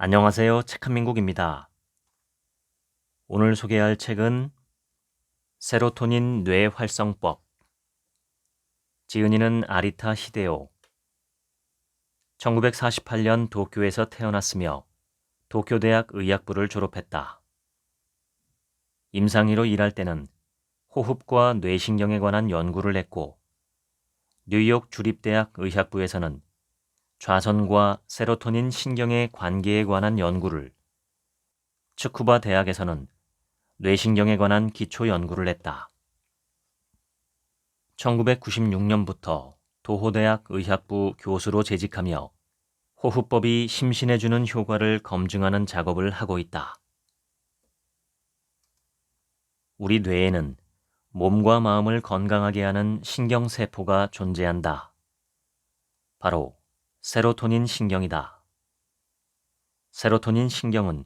안녕하세요. 책한민국입니다. 오늘 소개할 책은 세로토닌 뇌 활성법. 지은이는 아리타 히데오. 1948년 도쿄에서 태어났으며 도쿄대학 의학부를 졸업했다. 임상의로 일할 때는 호흡과 뇌신경에 관한 연구를 했고 뉴욕 주립대학 의학부에서는 좌선과 세로토닌 신경의 관계에 관한 연구를, 츠쿠바 대학에서는 뇌신경에 관한 기초 연구를 했다. 1996년부터 도호대학 의학부 교수로 재직하며 호흡법이 심신해주는 효과를 검증하는 작업을 하고 있다. 우리 뇌에는 몸과 마음을 건강하게 하는 신경세포가 존재한다. 바로 세로토닌 신경이다. 세로토닌 신경은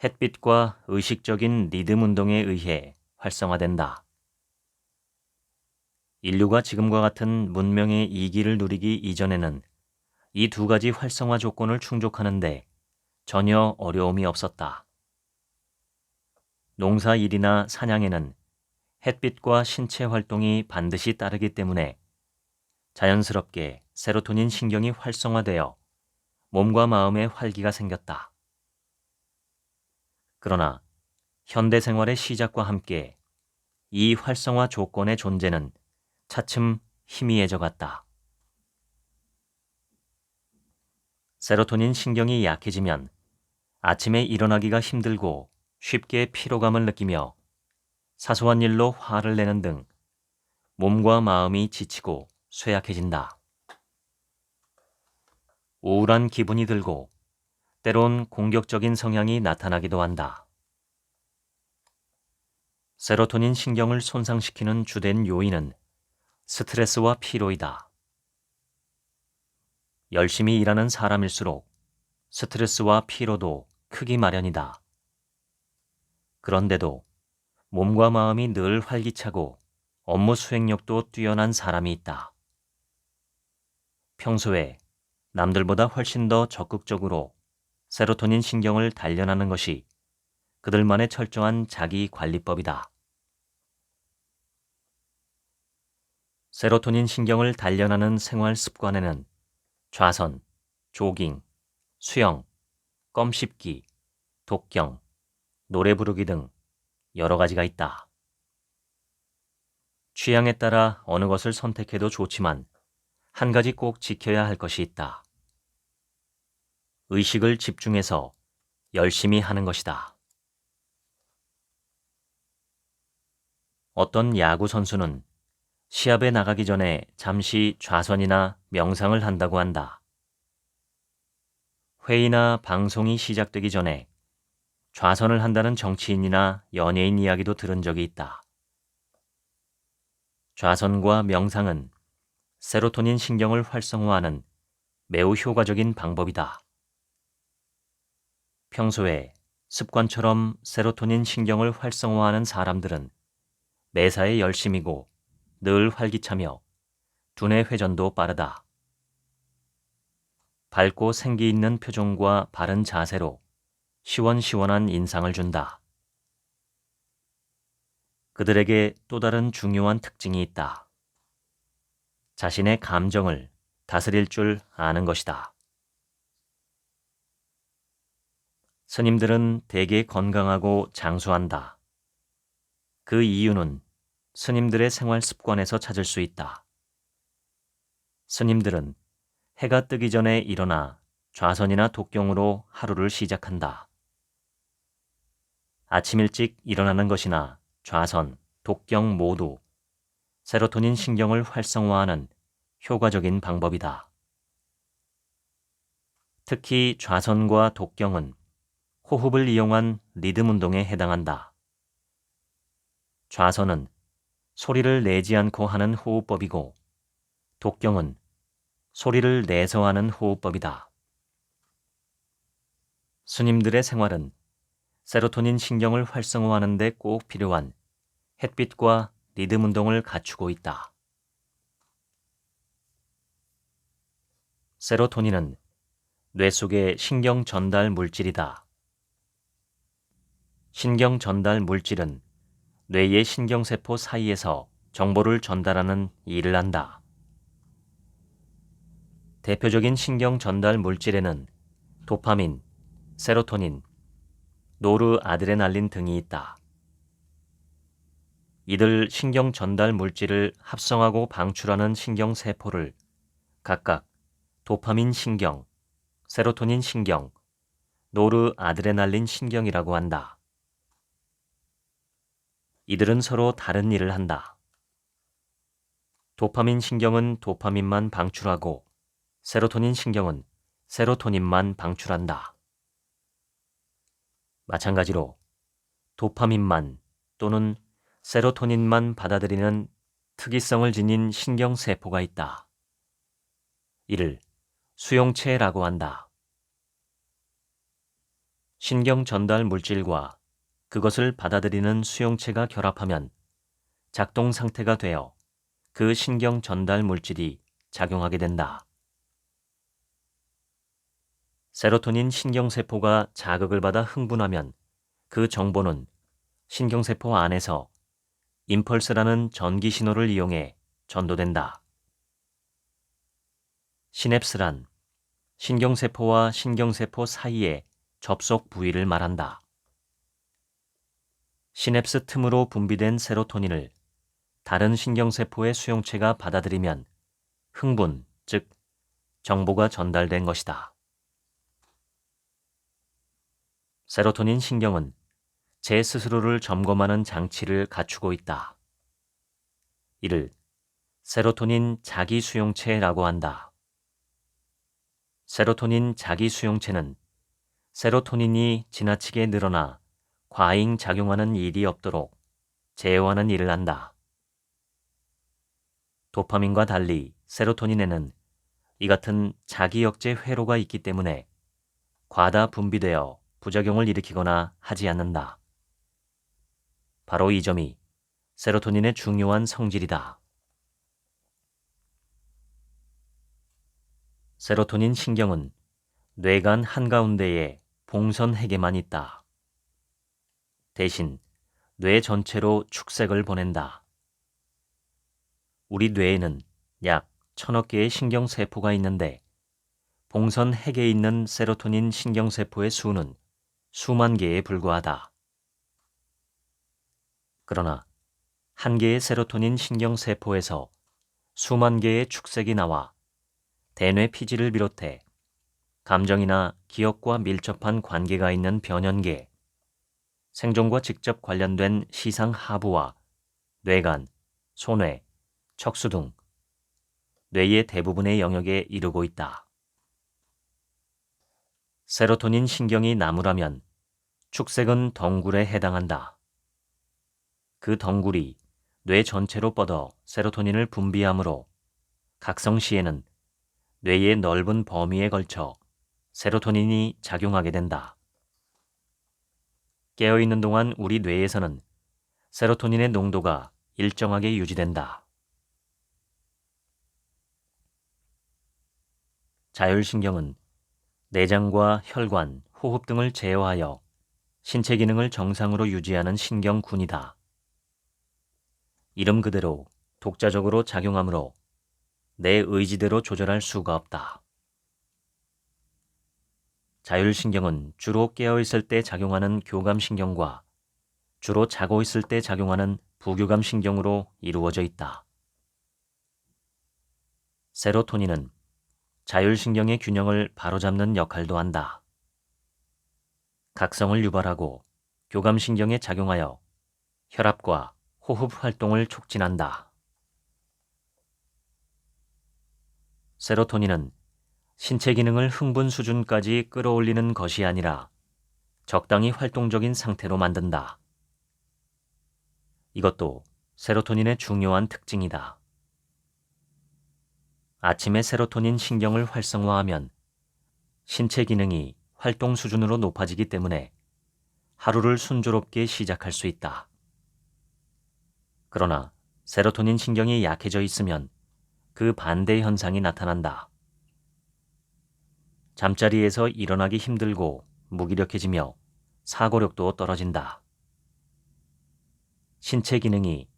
햇빛과 의식적인 리듬 운동에 의해 활성화된다. 인류가 지금과 같은 문명의 이기를 누리기 이전에는 이 두 가지 활성화 조건을 충족하는데 전혀 어려움이 없었다. 농사일이나 사냥에는 햇빛과 신체 활동이 반드시 따르기 때문에 자연스럽게 세로토닌 신경이 활성화되어 몸과 마음에 활기가 생겼다. 그러나 현대 생활의 시작과 함께 이 활성화 조건의 존재는 차츰 희미해져 갔다. 세로토닌 신경이 약해지면 아침에 일어나기가 힘들고 쉽게 피로감을 느끼며 사소한 일로 화를 내는 등 몸과 마음이 지치고 쇠약해진다. 우울한 기분이 들고 때론 공격적인 성향이 나타나기도 한다. 세로토닌 신경을 손상시키는 주된 요인은 스트레스와 피로이다. 열심히 일하는 사람일수록 스트레스와 피로도 크기 마련이다. 그런데도 몸과 마음이 늘 활기차고 업무 수행력도 뛰어난 사람이 있다. 평소에 남들보다 훨씬 더 적극적으로 세로토닌 신경을 단련하는 것이 그들만의 철저한 자기 관리법이다. 세로토닌 신경을 단련하는 생활 습관에는 좌선, 조깅, 수영, 껌 씹기, 독경, 노래 부르기 등 여러 가지가 있다. 취향에 따라 어느 것을 선택해도 좋지만 한 가지 꼭 지켜야 할 것이 있다. 의식을 집중해서 열심히 하는 것이다. 어떤 야구 선수는 시합에 나가기 전에 잠시 좌선이나 명상을 한다고 한다. 회의나 방송이 시작되기 전에 좌선을 한다는 정치인이나 연예인 이야기도 들은 적이 있다. 좌선과 명상은 세로토닌 신경을 활성화하는 매우 효과적인 방법이다. 평소에 습관처럼 세로토닌 신경을 활성화하는 사람들은 매사에 열심이고 늘 활기차며 두뇌 회전도 빠르다. 밝고 생기 있는 표정과 바른 자세로 시원시원한 인상을 준다. 그들에게 또 다른 중요한 특징이 있다. 자신의 감정을 다스릴 줄 아는 것이다. 스님들은 대개 건강하고 장수한다. 그 이유는 스님들의 생활 습관에서 찾을 수 있다. 스님들은 해가 뜨기 전에 일어나 좌선이나 독경으로 하루를 시작한다. 아침 일찍 일어나는 것이나 좌선, 독경 모두 세로토닌 신경을 활성화하는 효과적인 방법이다. 특히 좌선과 독경은 호흡을 이용한 리듬 운동에 해당한다. 좌선은 소리를 내지 않고 하는 호흡법이고 독경은 소리를 내서 하는 호흡법이다. 스님들의 생활은 세로토닌 신경을 활성화하는 데 꼭 필요한 햇빛과 리듬 운동을 갖추고 있다. 세로토닌은 뇌 속의 신경 전달 물질이다. 신경 전달 물질은 뇌의 신경세포 사이에서 정보를 전달하는 일을 한다. 대표적인 신경 전달 물질에는 도파민, 세로토닌, 노르아드레날린 등이 있다. 이들 신경 전달 물질을 합성하고 방출하는 신경세포를 각각 도파민 신경, 세로토닌 신경, 노르아드레날린 신경이라고 한다. 이들은 서로 다른 일을 한다. 도파민 신경은 도파민만 방출하고 세로토닌 신경은 세로토닌만 방출한다. 마찬가지로 도파민만 또는 세로토닌만 받아들이는 특이성을 지닌 신경세포가 있다. 이를 수용체라고 한다. 신경 전달 물질과 그것을 받아들이는 수용체가 결합하면 작동 상태가 되어 그 신경 전달 물질이 작용하게 된다. 세로토닌 신경세포가 자극을 받아 흥분하면 그 정보는 신경세포 안에서 임펄스라는 전기 신호를 이용해 전도된다. 시냅스란 신경세포와 신경세포 사이의 접속 부위를 말한다. 시냅스 틈으로 분비된 세로토닌을 다른 신경세포의 수용체가 받아들이면 흥분, 즉 정보가 전달된 것이다. 세로토닌 신경은 제 스스로를 점검하는 장치를 갖추고 있다. 이를 세로토닌 자기 수용체라고 한다. 세로토닌 자기 수용체는 세로토닌이 지나치게 늘어나 과잉 작용하는 일이 없도록 제어하는 일을 한다. 도파민과 달리 세로토닌에는 이 같은 자기 억제 회로가 있기 때문에 과다 분비되어 부작용을 일으키거나 하지 않는다. 바로 이 점이 세로토닌의 중요한 성질이다. 세로토닌 신경은 뇌간 한가운데에 봉선핵에만 있다. 대신 뇌 전체로 축색을 보낸다. 우리 뇌에는 약 1000억 개의 신경세포가 있는데 봉선핵에 있는 세로토닌 신경세포의 수는 수만 개에 불과하다. 그러나 한 개의 세로토닌 신경세포에서 수만 개의 축색이 나와 대뇌 피질을 비롯해 감정이나 기억과 밀접한 관계가 있는 변연계, 생존과 직접 관련된 시상 하부와 뇌간, 소뇌, 척수 등 뇌의 대부분의 영역에 이르고 있다. 세로토닌 신경이 나무라면 축색은 덩굴에 해당한다. 그 덩굴이 뇌 전체로 뻗어 세로토닌을 분비하므로 각성 시에는 뇌의 넓은 범위에 걸쳐 세로토닌이 작용하게 된다. 깨어있는 동안 우리 뇌에서는 세로토닌의 농도가 일정하게 유지된다. 자율신경은 내장과 혈관, 호흡 등을 제어하여 신체 기능을 정상으로 유지하는 신경군이다. 이름 그대로 독자적으로 작용하므로 내 의지대로 조절할 수가 없다. 자율신경은 주로 깨어있을 때 작용하는 교감신경과 주로 자고 있을 때 작용하는 부교감신경으로 이루어져 있다. 세로토닌은 자율신경의 균형을 바로잡는 역할도 한다. 각성을 유발하고 교감신경에 작용하여 혈압과 호흡 활동을 촉진한다. 세로토닌은 신체 기능을 흥분 수준까지 끌어올리는 것이 아니라 적당히 활동적인 상태로 만든다. 이것도 세로토닌의 중요한 특징이다. 아침에 세로토닌 신경을 활성화하면 신체 기능이 활동 수준으로 높아지기 때문에 하루를 순조롭게 시작할 수 있다. 그러나 세로토닌 신경이 약해져 있으면 그 반대 현상이 나타난다. 잠자리에서 일어나기 힘들고 무기력해지며 사고력도 떨어진다. 신체 기능이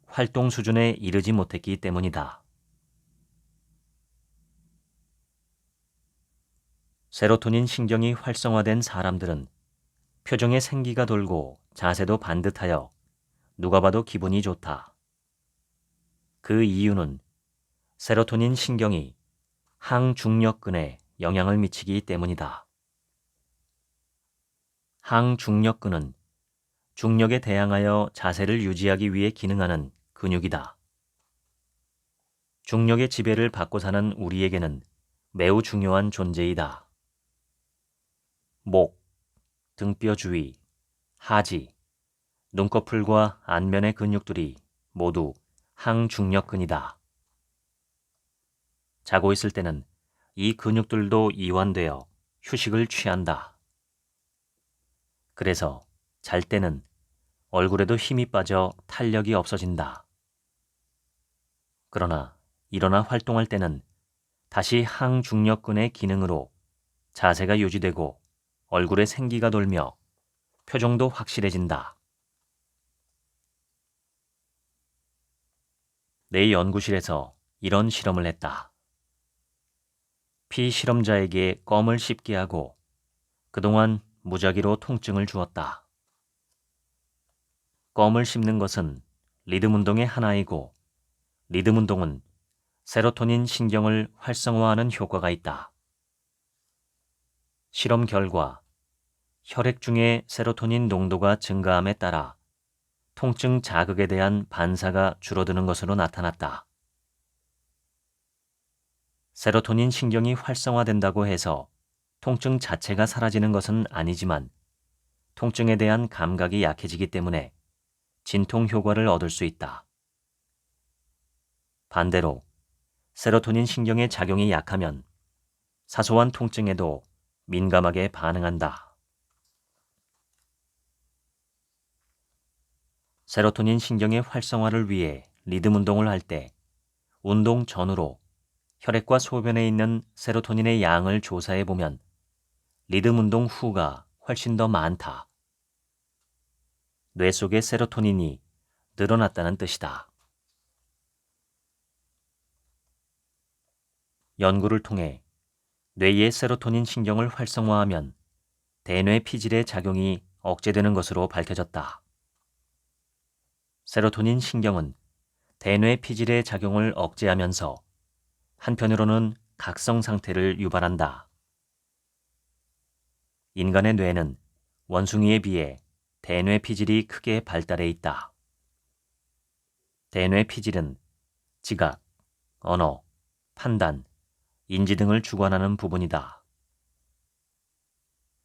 활동 수준에 이르지 못했기 때문이다. 세로토닌 신경이 활성화된 사람들은 표정에 생기가 돌고 자세도 반듯하여 누가 봐도 기분이 좋다. 그 이유는 세로토닌 신경이 항중력근에 영향을 미치기 때문이다. 항중력근은 중력에 대항하여 자세를 유지하기 위해 기능하는 근육이다. 중력의 지배를 받고 사는 우리에게는 매우 중요한 존재이다. 목, 등뼈 주위, 하지, 눈꺼풀과 안면의 근육들이 모두 항중력근이다. 자고 있을 때는 이 근육들도 이완되어 휴식을 취한다. 그래서 잘 때는 얼굴에도 힘이 빠져 탄력이 없어진다. 그러나 일어나 활동할 때는 다시 항중력근의 기능으로 자세가 유지되고 얼굴에 생기가 돌며 표정도 확실해진다. 내 연구실에서 이런 실험을 했다. 피실험자에게 껌을 씹게 하고 그동안 무작위로 통증을 주었다. 껌을 씹는 것은 리듬 운동의 하나이고 리듬 운동은 세로토닌 신경을 활성화하는 효과가 있다. 실험 결과 혈액 중의 세로토닌 농도가 증가함에 따라 통증 자극에 대한 반사가 줄어드는 것으로 나타났다. 세로토닌 신경이 활성화된다고 해서 통증 자체가 사라지는 것은 아니지만 통증에 대한 감각이 약해지기 때문에 진통 효과를 얻을 수 있다. 반대로 세로토닌 신경의 작용이 약하면 사소한 통증에도 민감하게 반응한다. 세로토닌 신경의 활성화를 위해 리듬 운동을 할 때 운동 전후로 혈액과 소변에 있는 세로토닌의 양을 조사해 보면 리듬 운동 후가 훨씬 더 많다. 뇌 속의 세로토닌이 늘어났다는 뜻이다. 연구를 통해 뇌의 세로토닌 신경을 활성화하면 대뇌 피질의 작용이 억제되는 것으로 밝혀졌다. 세로토닌 신경은 대뇌 피질의 작용을 억제하면서 한편으로는 각성 상태를 유발한다. 인간의 뇌는 원숭이에 비해 대뇌 피질이 크게 발달해 있다. 대뇌 피질은 지각, 언어, 판단, 인지 등을 주관하는 부분이다.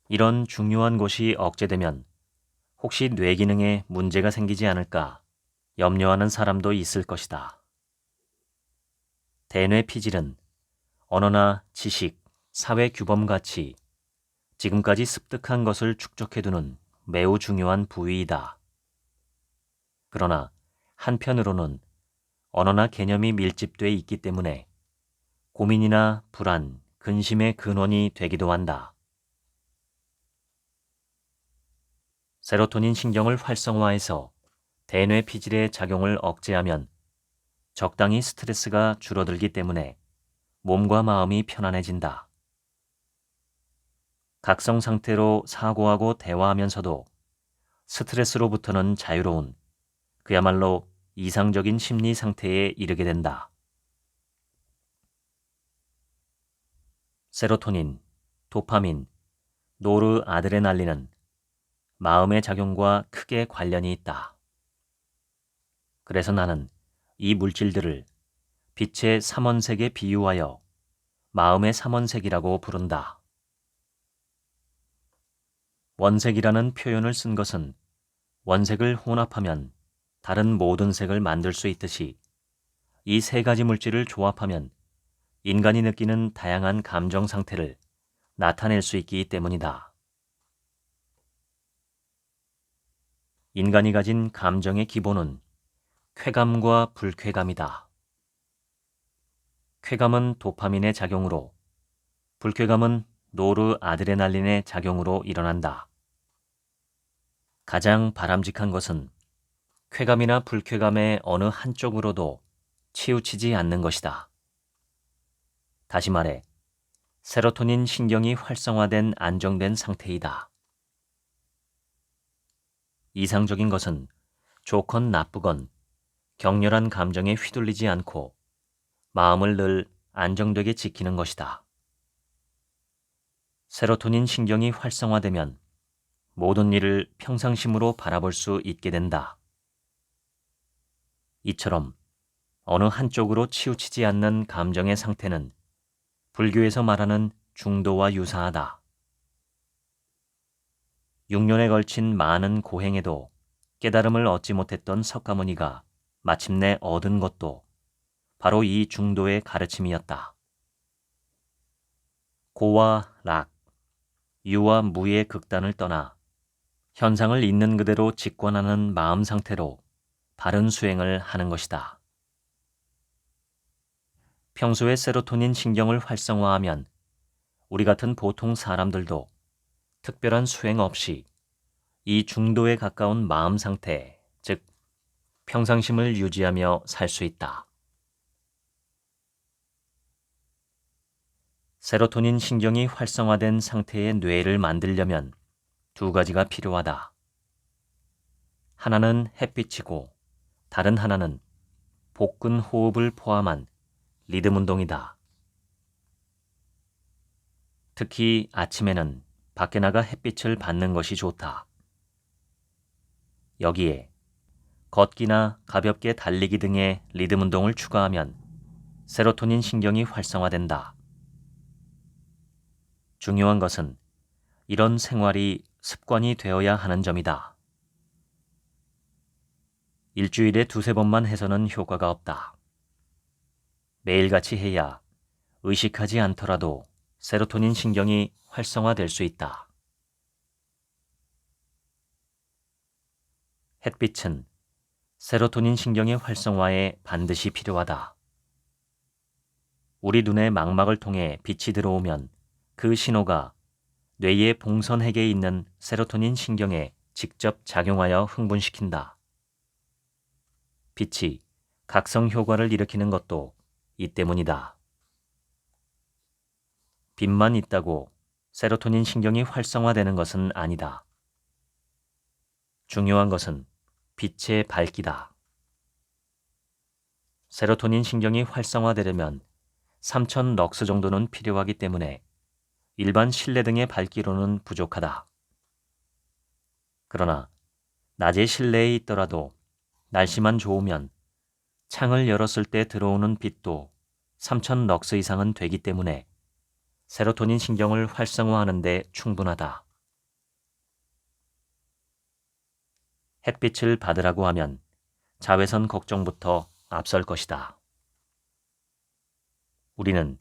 이런 중요한 곳이 억제되면 혹시 뇌 기능에 문제가 생기지 않을까 염려하는 사람도 있을 것이다. 대뇌 피질은 언어나 지식, 사회 규범 가치, 지금까지 습득한 것을 축적해두는 매우 중요한 부위이다. 그러나 한편으로는 언어나 개념이 밀집돼 있기 때문에 고민이나 불안, 근심의 근원이 되기도 한다. 세로토닌 신경을 활성화해서 대뇌 피질의 작용을 억제하면 적당히 스트레스가 줄어들기 때문에 몸과 마음이 편안해진다. 각성 상태로 사고하고 대화하면서도 스트레스로부터는 자유로운 그야말로 이상적인 심리 상태에 이르게 된다. 세로토닌, 도파민, 노르아드레날린은 마음의 작용과 크게 관련이 있다. 그래서 나는 이 물질들을 빛의 삼원색에 비유하여 마음의 삼원색이라고 부른다. 원색이라는 표현을 쓴 것은 원색을 혼합하면 다른 모든 색을 만들 수 있듯이 이 세 가지 물질을 조합하면 인간이 느끼는 다양한 감정 상태를 나타낼 수 있기 때문이다. 인간이 가진 감정의 기본은 쾌감과 불쾌감이다. 쾌감은 도파민의 작용으로 불쾌감은 노르아드레날린의 작용으로 일어난다. 가장 바람직한 것은 쾌감이나 불쾌감의 어느 한쪽으로도 치우치지 않는 것이다. 다시 말해, 세로토닌 신경이 활성화된 안정된 상태이다. 이상적인 것은 좋건 나쁘건 격렬한 감정에 휘둘리지 않고 마음을 늘 안정되게 지키는 것이다. 세로토닌 신경이 활성화되면 모든 일을 평상심으로 바라볼 수 있게 된다. 이처럼 어느 한쪽으로 치우치지 않는 감정의 상태는 불교에서 말하는 중도와 유사하다. 6년에 걸친 많은 고행에도 깨달음을 얻지 못했던 석가모니가 마침내 얻은 것도 바로 이 중도의 가르침이었다. 고와 락, 유와 무의 극단을 떠나 현상을 있는 그대로 직관하는 마음 상태로 바른 수행을 하는 것이다. 평소에 세로토닌 신경을 활성화하면 우리 같은 보통 사람들도 특별한 수행 없이 이 중도에 가까운 마음 상태, 즉 평상심을 유지하며 살 수 있다. 세로토닌 신경이 활성화된 상태의 뇌를 만들려면 두 가지가 필요하다. 하나는 햇빛이고 다른 하나는 복근 호흡을 포함한 리듬 운동이다. 특히 아침에는 밖에 나가 햇빛을 받는 것이 좋다. 여기에 걷기나 가볍게 달리기 등의 리듬 운동을 추가하면 세로토닌 신경이 활성화된다. 중요한 것은 이런 생활이 습관이 되어야 하는 점이다. 일주일에 2~3번만 해서는 효과가 없다. 매일같이 해야 의식하지 않더라도 세로토닌 신경이 활성화될 수 있다. 햇빛은 세로토닌 신경의 활성화에 반드시 필요하다. 우리 눈의 망막을 통해 빛이 들어오면 그 신호가 뇌의 봉선핵에 있는 세로토닌 신경에 직접 작용하여 흥분시킨다. 빛이 각성 효과를 일으키는 것도 이 때문이다. 빛만 있다고 세로토닌 신경이 활성화되는 것은 아니다. 중요한 것은 빛의 밝기다. 세로토닌 신경이 활성화되려면 3000 럭스 정도는 필요하기 때문에 일반 실내 등의 밝기로는 부족하다. 그러나 낮에 실내에 있더라도 날씨만 좋으면 창을 열었을 때 들어오는 빛도 3000 럭스 이상은 되기 때문에 세로토닌 신경을 활성화하는 데 충분하다. 햇빛을 받으라고 하면 자외선 걱정부터 앞설 것이다. 우리는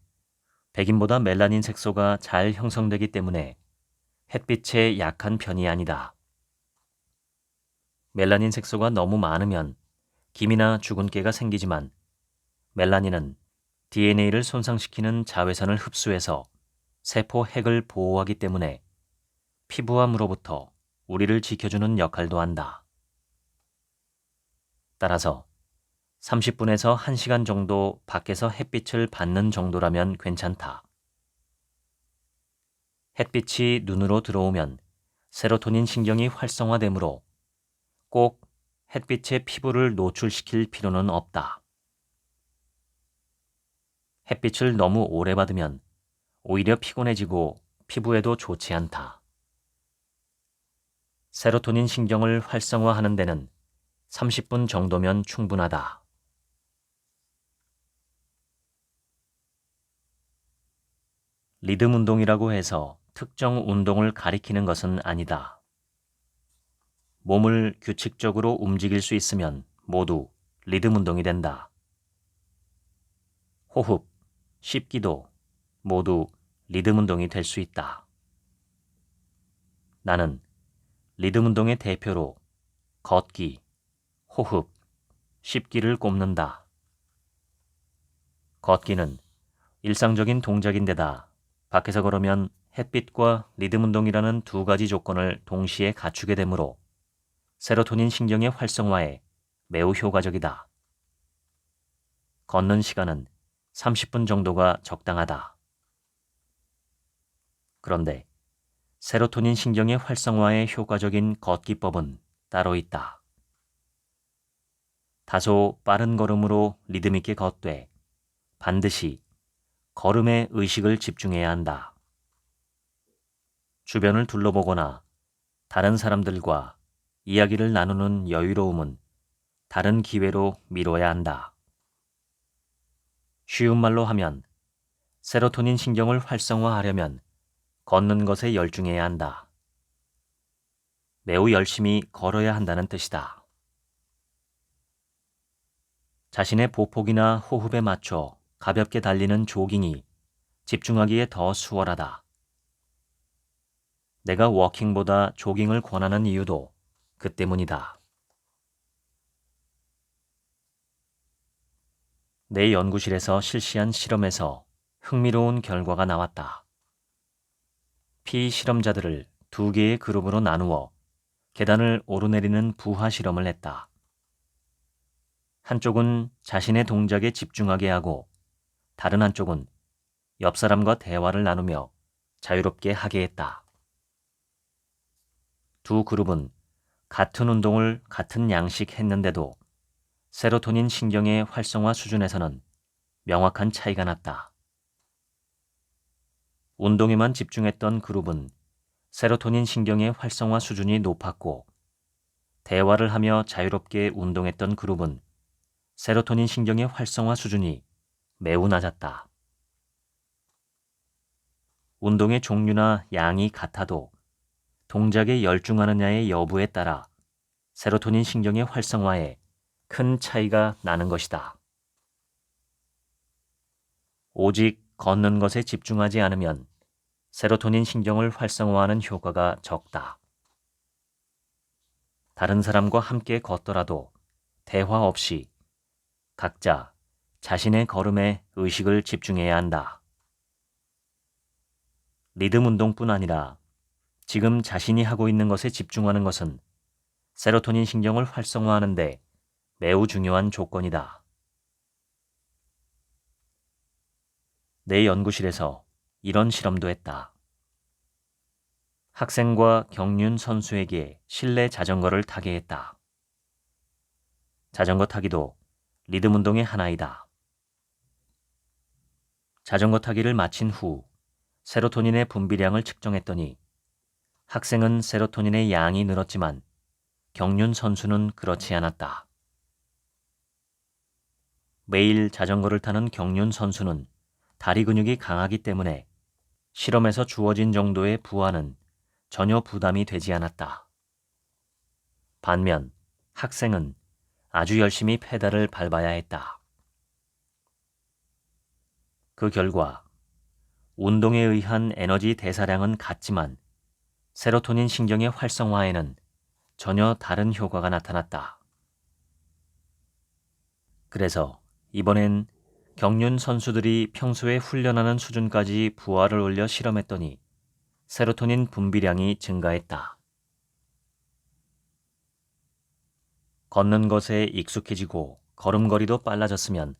백인보다 멜라닌 색소가 잘 형성되기 때문에 햇빛에 약한 편이 아니다. 멜라닌 색소가 너무 많으면 김이나 주근깨가 생기지만 멜라닌은 DNA를 손상시키는 자외선을 흡수해서 세포 핵을 보호하기 때문에 피부암으로부터 우리를 지켜주는 역할도 한다. 따라서 30분에서 1시간 정도 밖에서 햇빛을 받는 정도라면 괜찮다. 햇빛이 눈으로 들어오면 세로토닌 신경이 활성화되므로 꼭 햇빛에 피부를 노출시킬 필요는 없다. 햇빛을 너무 오래 받으면 오히려 피곤해지고 피부에도 좋지 않다. 세로토닌 신경을 활성화하는 데는 30분 정도면 충분하다. 리듬 운동이라고 해서 특정 운동을 가리키는 것은 아니다. 몸을 규칙적으로 움직일 수 있으면 모두 리듬 운동이 된다. 호흡, 씹기도 모두 리듬 운동이 될 수 있다. 나는 리듬 운동의 대표로 걷기, 호흡, 씹기를 꼽는다. 걷기는 일상적인 동작인데다 밖에서 걸으면 햇빛과 리듬 운동이라는 두 가지 조건을 동시에 갖추게 되므로 세로토닌 신경의 활성화에 매우 효과적이다. 걷는 시간은 30분 정도가 적당하다. 그런데 세로토닌 신경의 활성화에 효과적인 걷기법은 따로 있다. 다소 빠른 걸음으로 리듬 있게 걷되 반드시 걸음에 의식을 집중해야 한다. 주변을 둘러보거나 다른 사람들과 이야기를 나누는 여유로움은 다른 기회로 미뤄야 한다. 쉬운 말로 하면 세로토닌 신경을 활성화하려면 걷는 것에 열중해야 한다. 매우 열심히 걸어야 한다는 뜻이다. 자신의 보폭이나 호흡에 맞춰 가볍게 달리는 조깅이 집중하기에 더 수월하다. 내가 워킹보다 조깅을 권하는 이유도 그 때문이다. 내 연구실에서 실시한 실험에서 흥미로운 결과가 나왔다. 피실험자들을 두 개의 그룹으로 나누어 계단을 오르내리는 부하 실험을 했다. 한쪽은 자신의 동작에 집중하게 하고 다른 한쪽은 옆 사람과 대화를 나누며 자유롭게 하게 했다. 두 그룹은 같은 운동을 같은 양식 했는데도 세로토닌 신경의 활성화 수준에서는 명확한 차이가 났다. 운동에만 집중했던 그룹은 세로토닌 신경의 활성화 수준이 높았고 대화를 하며 자유롭게 운동했던 그룹은 세로토닌 신경의 활성화 수준이 매우 낮았다. 운동의 종류나 양이 같아도 동작에 열중하느냐의 여부에 따라 세로토닌 신경의 활성화에 큰 차이가 나는 것이다. 오직 걷는 것에 집중하지 않으면 세로토닌 신경을 활성화하는 효과가 적다. 다른 사람과 함께 걷더라도 대화 없이 각자 자신의 걸음에 의식을 집중해야 한다. 리듬 운동뿐 아니라 지금 자신이 하고 있는 것에 집중하는 것은 세로토닌 신경을 활성화하는 데 매우 중요한 조건이다. 내 연구실에서 이런 실험도 했다. 학생과 경륜 선수에게 실내 자전거를 타게 했다. 자전거 타기도 리듬 운동의 하나이다. 자전거 타기를 마친 후 세로토닌의 분비량을 측정했더니 학생은 세로토닌의 양이 늘었지만 경륜 선수는 그렇지 않았다. 매일 자전거를 타는 경륜 선수는 다리 근육이 강하기 때문에 실험에서 주어진 정도의 부하는 전혀 부담이 되지 않았다. 반면 학생은 아주 열심히 페달을 밟아야 했다. 그 결과 운동에 의한 에너지 대사량은 같지만 세로토닌 신경의 활성화에는 전혀 다른 효과가 나타났다. 그래서 이번엔 경륜 선수들이 평소에 훈련하는 수준까지 부하를 올려 실험했더니 세로토닌 분비량이 증가했다. 걷는 것에 익숙해지고 걸음걸이도 빨라졌으면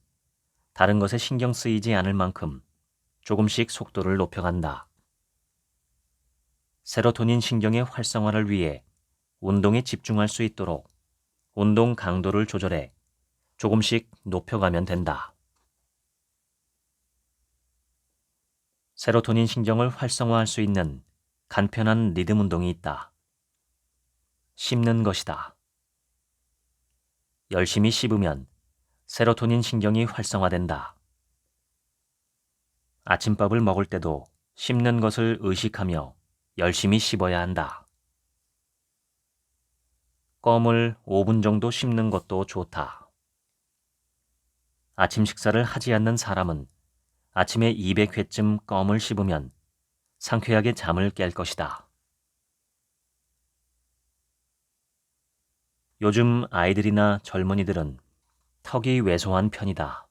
다른 것에 신경 쓰이지 않을 만큼 조금씩 속도를 높여간다. 세로토닌 신경의 활성화를 위해 운동에 집중할 수 있도록 운동 강도를 조절해 조금씩 높여가면 된다. 세로토닌 신경을 활성화할 수 있는 간편한 리듬 운동이 있다. 씹는 것이다. 열심히 씹으면 세로토닌 신경이 활성화된다. 아침밥을 먹을 때도 씹는 것을 의식하며 열심히 씹어야 한다. 껌을 5분 정도 씹는 것도 좋다. 아침 식사를 하지 않는 사람은 아침에 200회쯤 껌을 씹으면 상쾌하게 잠을 깰 것이다. 요즘 아이들이나 젊은이들은 턱이 왜소한 편이다.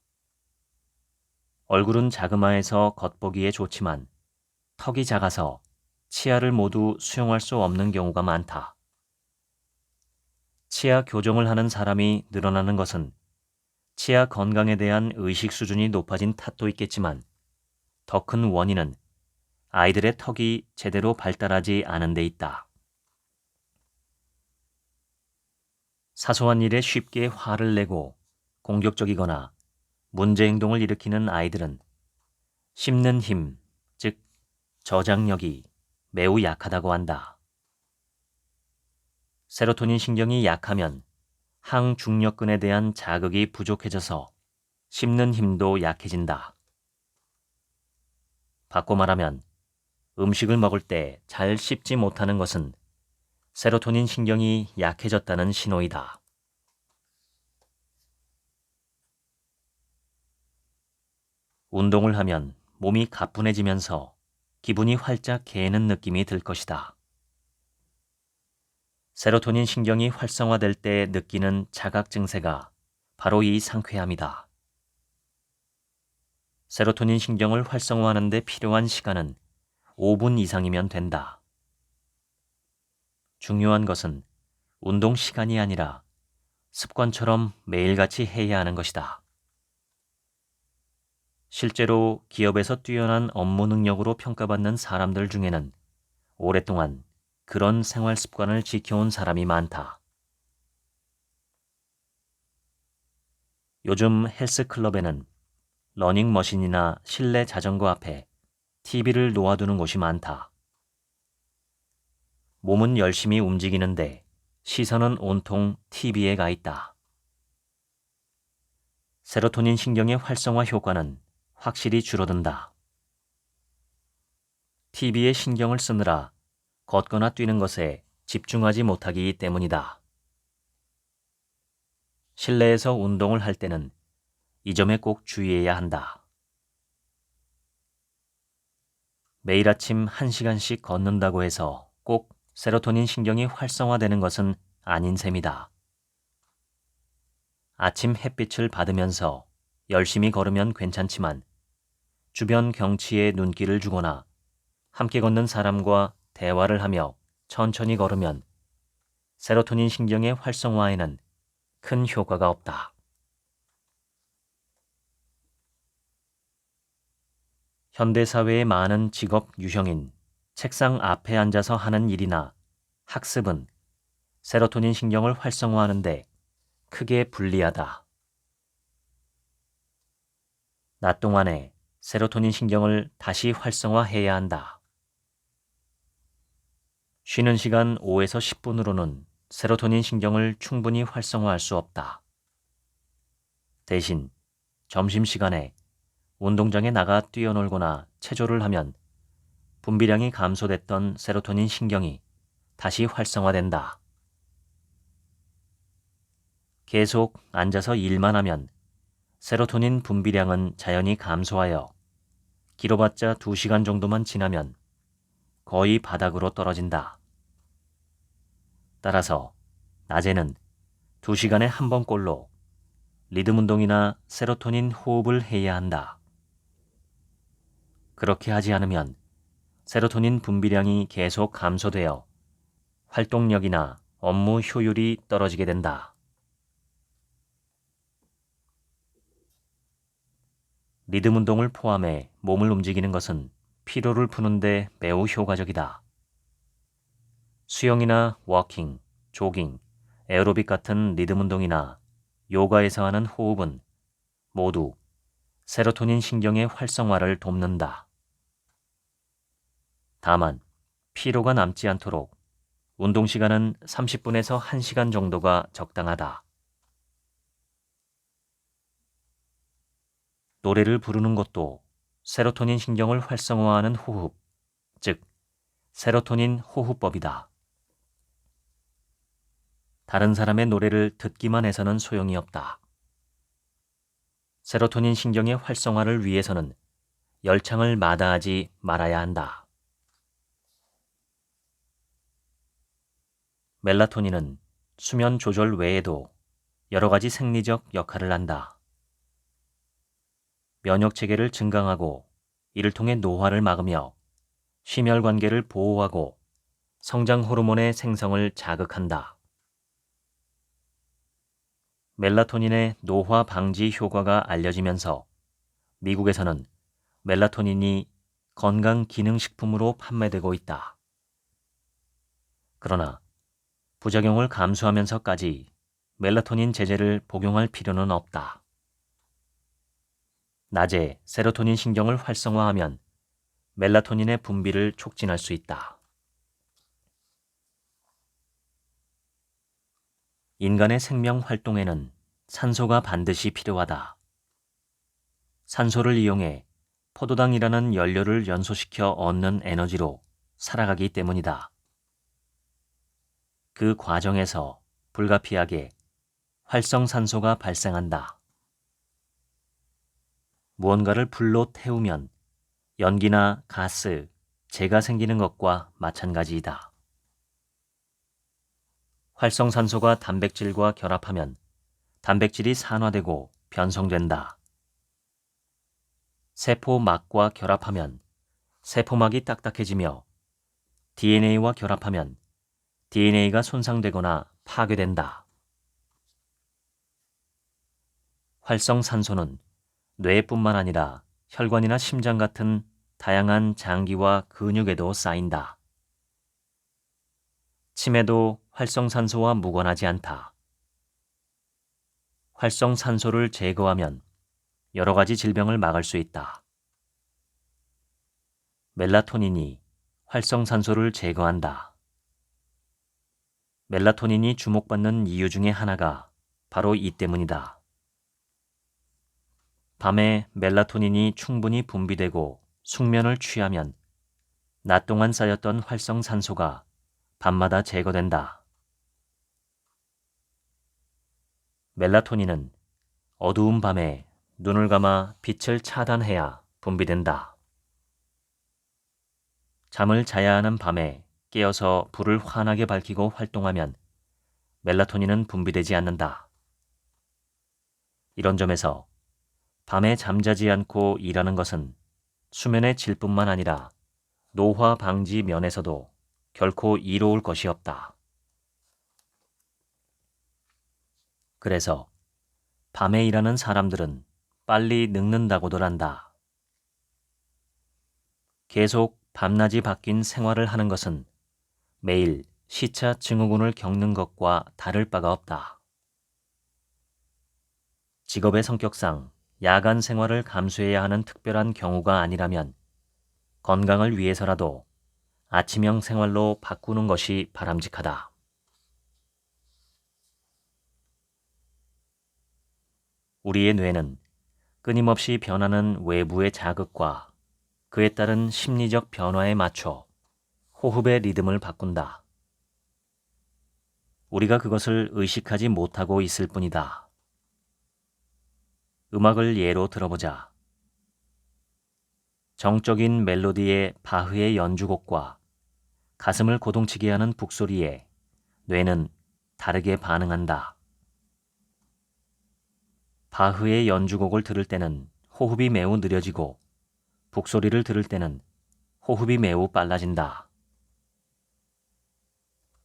얼굴은 자그마해서 겉보기에 좋지만 턱이 작아서 치아를 모두 수용할 수 없는 경우가 많다. 치아 교정을 하는 사람이 늘어나는 것은 치아 건강에 대한 의식 수준이 높아진 탓도 있겠지만 더 큰 원인은 아이들의 턱이 제대로 발달하지 않은 데 있다. 사소한 일에 쉽게 화를 내고 공격적이거나 문제 행동을 일으키는 아이들은 씹는 힘, 즉 저장력이 매우 약하다고 한다. 세로토닌 신경이 약하면 항중력근에 대한 자극이 부족해져서 씹는 힘도 약해진다. 바꿔 말하면 음식을 먹을 때 잘 씹지 못하는 것은 세로토닌 신경이 약해졌다는 신호이다. 운동을 하면 몸이 가뿐해지면서 기분이 활짝 개는 느낌이 들 것이다. 세로토닌 신경이 활성화될 때 느끼는 자각 증세가 바로 이 상쾌함이다. 세로토닌 신경을 활성화하는 데 필요한 시간은 5분 이상이면 된다. 중요한 것은 운동 시간이 아니라 습관처럼 매일같이 해야 하는 것이다. 실제로 기업에서 뛰어난 업무 능력으로 평가받는 사람들 중에는 오랫동안 그런 생활 습관을 지켜온 사람이 많다. 요즘 헬스클럽에는 러닝머신이나 실내 자전거 앞에 TV를 놓아두는 곳이 많다. 몸은 열심히 움직이는데 시선은 온통 TV에 가 있다. 세로토닌 신경의 활성화 효과는 확실히 줄어든다. TV에 신경을 쓰느라 걷거나 뛰는 것에 집중하지 못하기 때문이다. 실내에서 운동을 할 때는 이 점에 꼭 주의해야 한다. 매일 아침 1시간씩 걷는다고 해서 꼭 세로토닌 신경이 활성화되는 것은 아닌 셈이다. 아침 햇빛을 받으면서 열심히 걸으면 괜찮지만 주변 경치에 눈길을 주거나 함께 걷는 사람과 대화를 하며 천천히 걸으면 세로토닌 신경의 활성화에는 큰 효과가 없다. 현대사회의 많은 직업 유형인 책상 앞에 앉아서 하는 일이나 학습은 세로토닌 신경을 활성화하는데 크게 불리하다. 낮 동안에 세로토닌 신경을 다시 활성화해야 한다. 쉬는 시간 5에서 10분으로는 세로토닌 신경을 충분히 활성화할 수 없다. 대신 점심시간에 운동장에 나가 뛰어놀거나 체조를 하면 분비량이 감소됐던 세로토닌 신경이 다시 활성화된다. 계속 앉아서 일만 하면 세로토닌 분비량은 자연히 감소하여 길어봤자 2시간 정도만 지나면 거의 바닥으로 떨어진다. 따라서 낮에는 2시간에 한 번꼴로 리듬 운동이나 세로토닌 호흡을 해야 한다. 그렇게 하지 않으면 세로토닌 분비량이 계속 감소되어 활동력이나 업무 효율이 떨어지게 된다. 리듬 운동을 포함해 몸을 움직이는 것은 피로를 푸는데 매우 효과적이다. 수영이나 워킹, 조깅, 에어로빅 같은 리듬 운동이나 요가에서 하는 호흡은 모두 세로토닌 신경의 활성화를 돕는다. 다만 피로가 남지 않도록 운동 시간은 30분에서 1시간 정도가 적당하다. 노래를 부르는 것도 세로토닌 신경을 활성화하는 호흡, 즉 세로토닌 호흡법이다. 다른 사람의 노래를 듣기만 해서는 소용이 없다. 세로토닌 신경의 활성화를 위해서는 열창을 마다하지 말아야 한다. 멜라토닌은 수면 조절 외에도 여러 가지 생리적 역할을 한다. 면역 체계를 증강하고 이를 통해 노화를 막으며 심혈관계를 보호하고 성장 호르몬의 생성을 자극한다. 멜라토닌의 노화 방지 효과가 알려지면서 미국에서는 멜라토닌이 건강기능식품으로 판매되고 있다. 그러나 부작용을 감수하면서까지 멜라토닌 제제를 복용할 필요는 없다. 낮에 세로토닌 신경을 활성화하면 멜라토닌의 분비를 촉진할 수 있다. 인간의 생명 활동에는 산소가 반드시 필요하다. 산소를 이용해 포도당이라는 연료를 연소시켜 얻는 에너지로 살아가기 때문이다. 그 과정에서 불가피하게 활성산소가 발생한다. 무언가를 불로 태우면 연기나 가스, 재가 생기는 것과 마찬가지이다. 활성산소가 단백질과 결합하면 단백질이 산화되고 변성된다. 세포막과 결합하면 세포막이 딱딱해지며 DNA와 결합하면 DNA가 손상되거나 파괴된다. 활성산소는 뇌뿐만 아니라 혈관이나 심장 같은 다양한 장기와 근육에도 쌓인다. 치매도 활성산소와 무관하지 않다. 활성산소를 제거하면 여러 가지 질병을 막을 수 있다. 멜라토닌이 활성산소를 제거한다. 멜라토닌이 주목받는 이유 중에 하나가 바로 이 때문이다. 밤에 멜라토닌이 충분히 분비되고 숙면을 취하면 낮 동안 쌓였던 활성산소가 밤마다 제거된다. 멜라토닌은 어두운 밤에 눈을 감아 빛을 차단해야 분비된다. 잠을 자야 하는 밤에 깨어서 불을 환하게 밝히고 활동하면 멜라토닌은 분비되지 않는다. 이런 점에서 밤에 잠자지 않고 일하는 것은 수면의 질뿐만 아니라 노화 방지 면에서도 결코 이로울 것이 없다. 그래서 밤에 일하는 사람들은 빨리 늙는다고들 한다. 계속 밤낮이 바뀐 생활을 하는 것은 매일 시차 증후군을 겪는 것과 다를 바가 없다. 직업의 성격상 야간 생활을 감수해야 하는 특별한 경우가 아니라면 건강을 위해서라도 아침형 생활로 바꾸는 것이 바람직하다. 우리의 뇌는 끊임없이 변하는 외부의 자극과 그에 따른 심리적 변화에 맞춰 호흡의 리듬을 바꾼다. 우리가 그것을 의식하지 못하고 있을 뿐이다. 음악을 예로 들어보자. 정적인 멜로디의 바흐의 연주곡과 가슴을 고동치게 하는 북소리에 뇌는 다르게 반응한다. 바흐의 연주곡을 들을 때는 호흡이 매우 느려지고 북소리를 들을 때는 호흡이 매우 빨라진다.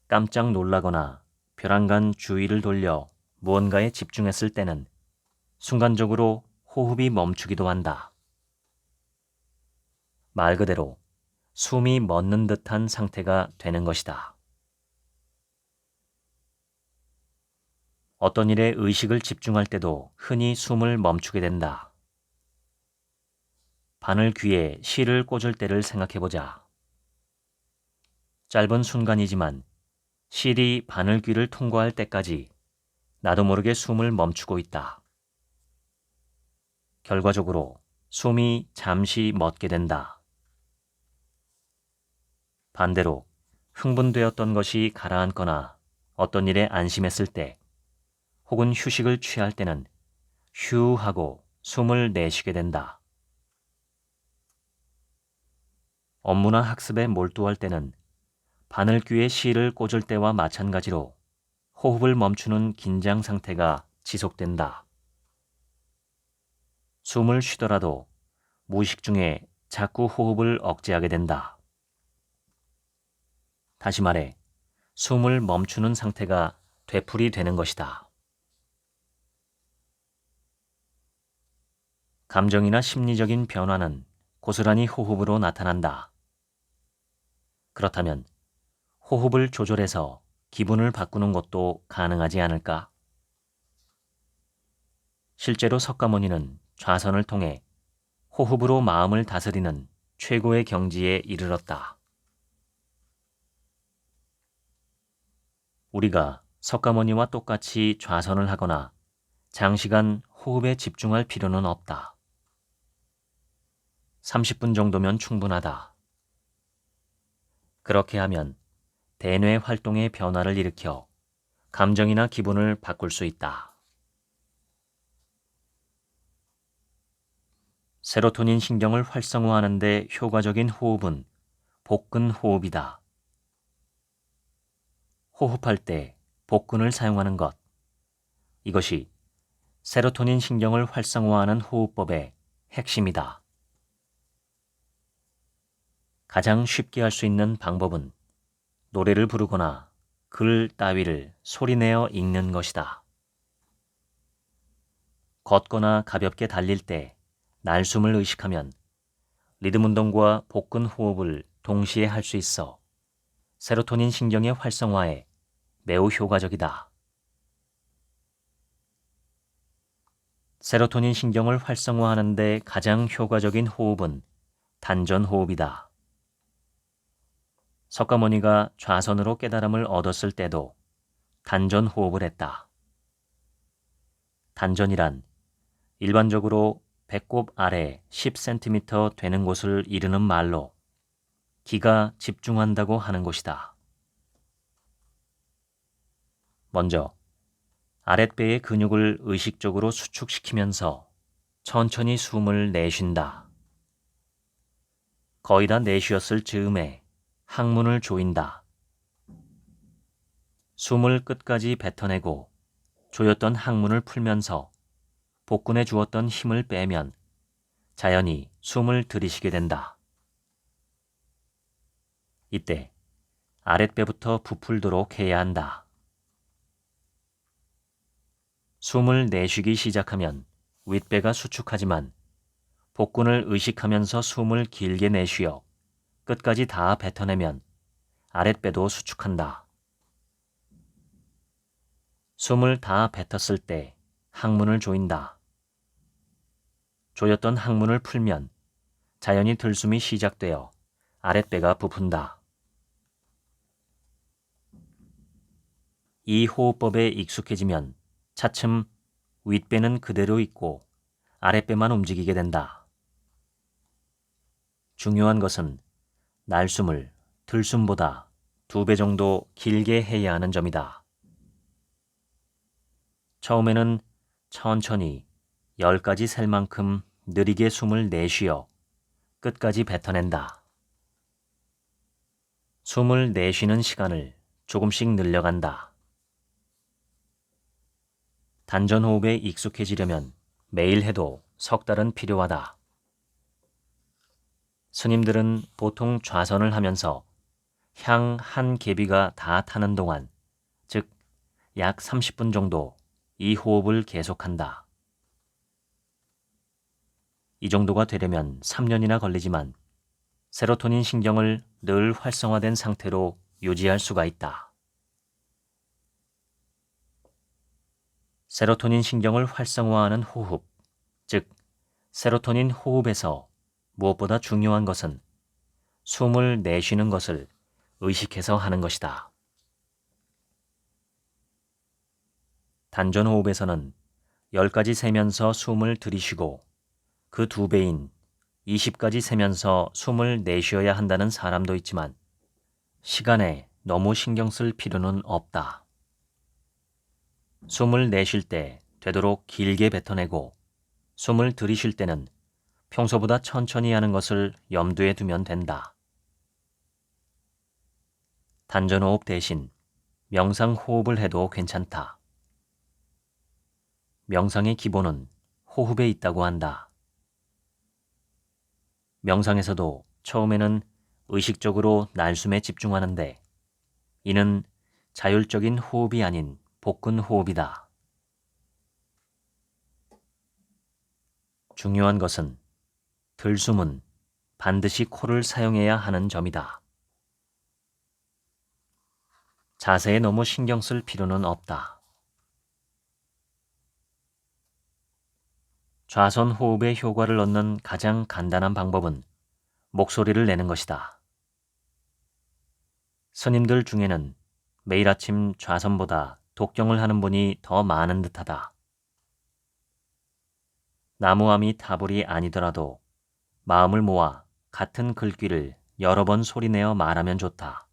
깜짝 놀라거나 벼랑간 주의를 돌려 무언가에 집중했을 때는 순간적으로 호흡이 멈추기도 한다. 말 그대로 숨이 멎는 듯한 상태가 되는 것이다. 어떤 일에 의식을 집중할 때도 흔히 숨을 멈추게 된다. 바늘 귀에 실을 꽂을 때를 생각해보자. 짧은 순간이지만 실이 바늘 귀를 통과할 때까지 나도 모르게 숨을 멈추고 있다. 결과적으로 숨이 잠시 멎게 된다. 반대로 흥분되었던 것이 가라앉거나 어떤 일에 안심했을 때 혹은 휴식을 취할 때는 휴 하고 숨을 내쉬게 된다. 업무나 학습에 몰두할 때는 바늘귀에 실을 꽂을 때와 마찬가지로 호흡을 멈추는 긴장 상태가 지속된다. 숨을 쉬더라도 무의식 중에 자꾸 호흡을 억제하게 된다. 다시 말해 숨을 멈추는 상태가 되풀이 되는 것이다. 감정이나 심리적인 변화는 고스란히 호흡으로 나타난다. 그렇다면 호흡을 조절해서 기분을 바꾸는 것도 가능하지 않을까? 실제로 석가모니는 좌선을 통해 호흡으로 마음을 다스리는 최고의 경지에 이르렀다. 우리가 석가모니와 똑같이 좌선을 하거나 장시간 호흡에 집중할 필요는 없다. 30분 정도면 충분하다. 그렇게 하면 대뇌 활동의 변화를 일으켜 감정이나 기분을 바꿀 수 있다. 세로토닌 신경을 활성화하는 데 효과적인 호흡은 복근 호흡이다. 호흡할 때 복근을 사용하는 것. 이것이 세로토닌 신경을 활성화하는 호흡법의 핵심이다. 가장 쉽게 할 수 있는 방법은 노래를 부르거나 글 따위를 소리내어 읽는 것이다. 걷거나 가볍게 달릴 때 날숨을 의식하면 리듬 운동과 복근 호흡을 동시에 할 수 있어 세로토닌 신경의 활성화에 매우 효과적이다. 세로토닌 신경을 활성화하는 데 가장 효과적인 호흡은 단전 호흡이다. 석가모니가 좌선으로 깨달음을 얻었을 때도 단전 호흡을 했다. 단전이란 일반적으로 배꼽 아래 10cm 되는 곳을 이르는 말로 기가 집중한다고 하는 곳이다. 먼저 아랫배의 근육을 의식적으로 수축시키면서 천천히 숨을 내쉰다. 거의 다 내쉬었을 즈음에 항문을 조인다. 숨을 끝까지 뱉어내고 조였던 항문을 풀면서 복근에 주었던 힘을 빼면 자연히 숨을 들이쉬게 된다. 이때 아랫배부터 부풀도록 해야 한다. 숨을 내쉬기 시작하면 윗배가 수축하지만 복근을 의식하면서 숨을 길게 내쉬어 끝까지 다 뱉어내면 아랫배도 수축한다. 숨을 다 뱉었을 때 항문을 조인다. 조였던 항문을 풀면 자연히 들숨이 시작되어 아랫배가 부푼다. 이 호흡법에 익숙해지면 차츰 윗배는 그대로 있고 아랫배만 움직이게 된다. 중요한 것은 날숨을 들숨보다 2배 정도 길게 해야 하는 점이다. 처음에는 천천히 10가지 셀 만큼 느리게 숨을 내쉬어 끝까지 뱉어낸다. 숨을 내쉬는 시간을 조금씩 늘려간다. 단전호흡에 익숙해지려면 매일 해도 석 달은 필요하다. 스님들은 보통 좌선을 하면서 향 한 개비가 다 타는 동안, 즉 약 30분 정도 이 호흡을 계속한다. 이 정도가 되려면 3년이나 걸리지만 세로토닌 신경을 늘 활성화된 상태로 유지할 수가 있다. 세로토닌 신경을 활성화하는 호흡, 즉 세로토닌 호흡에서 무엇보다 중요한 것은 숨을 내쉬는 것을 의식해서 하는 것이다. 단전호흡에서는 10가지 세면서 숨을 들이쉬고 그 2배인 20가지 세면서 숨을 내쉬어야 한다는 사람도 있지만 시간에 너무 신경 쓸 필요는 없다. 숨을 내쉴 때 되도록 길게 뱉어내고 숨을 들이쉴 때는 평소보다 천천히 하는 것을 염두에 두면 된다. 단전호흡 대신 명상호흡을 해도 괜찮다. 명상의 기본은 호흡에 있다고 한다. 명상에서도 처음에는 의식적으로 날숨에 집중하는데 이는 자율적인 호흡이 아닌 복근 호흡이다. 중요한 것은 들숨은 반드시 코를 사용해야 하는 점이다. 자세에 너무 신경 쓸 필요는 없다. 좌선 호흡의 효과를 얻는 가장 간단한 방법은 목소리를 내는 것이다. 스님들 중에는 매일 아침 좌선보다 독경을 하는 분이 더 많은 듯하다. 나무아미 타불이 아니더라도 마음을 모아 같은 글귀를 여러 번 소리내어 말하면 좋다.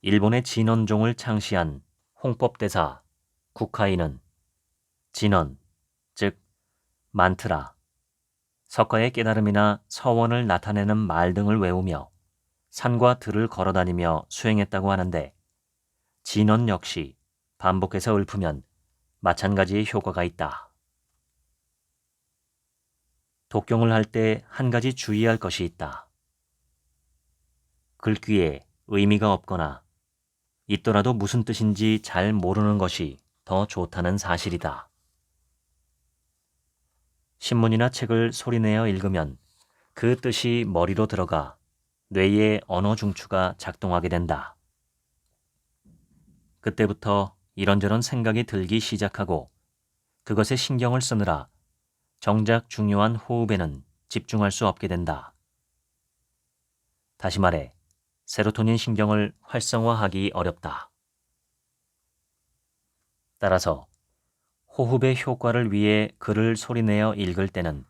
일본의 진원종을 창시한 홍법대사 국하이는 진원, 즉 만트라, 석가의 깨달음이나 서원을 나타내는 말 등을 외우며 산과 들을 걸어다니며 수행했다고 하는데 진원 역시 반복해서 읊으면 마찬가지의 효과가 있다. 독경을 할 때 한 가지 주의할 것이 있다. 글귀에 의미가 없거나 있더라도 무슨 뜻인지 잘 모르는 것이 더 좋다는 사실이다. 신문이나 책을 소리내어 읽으면 그 뜻이 머리로 들어가 뇌의 언어 중추가 작동하게 된다. 그때부터 이런저런 생각이 들기 시작하고 그것에 신경을 쓰느라 정작 중요한 호흡에는 집중할 수 없게 된다. 다시 말해 세로토닌 신경을 활성화하기 어렵다. 따라서 호흡의 효과를 위해 글을 소리내어 읽을 때는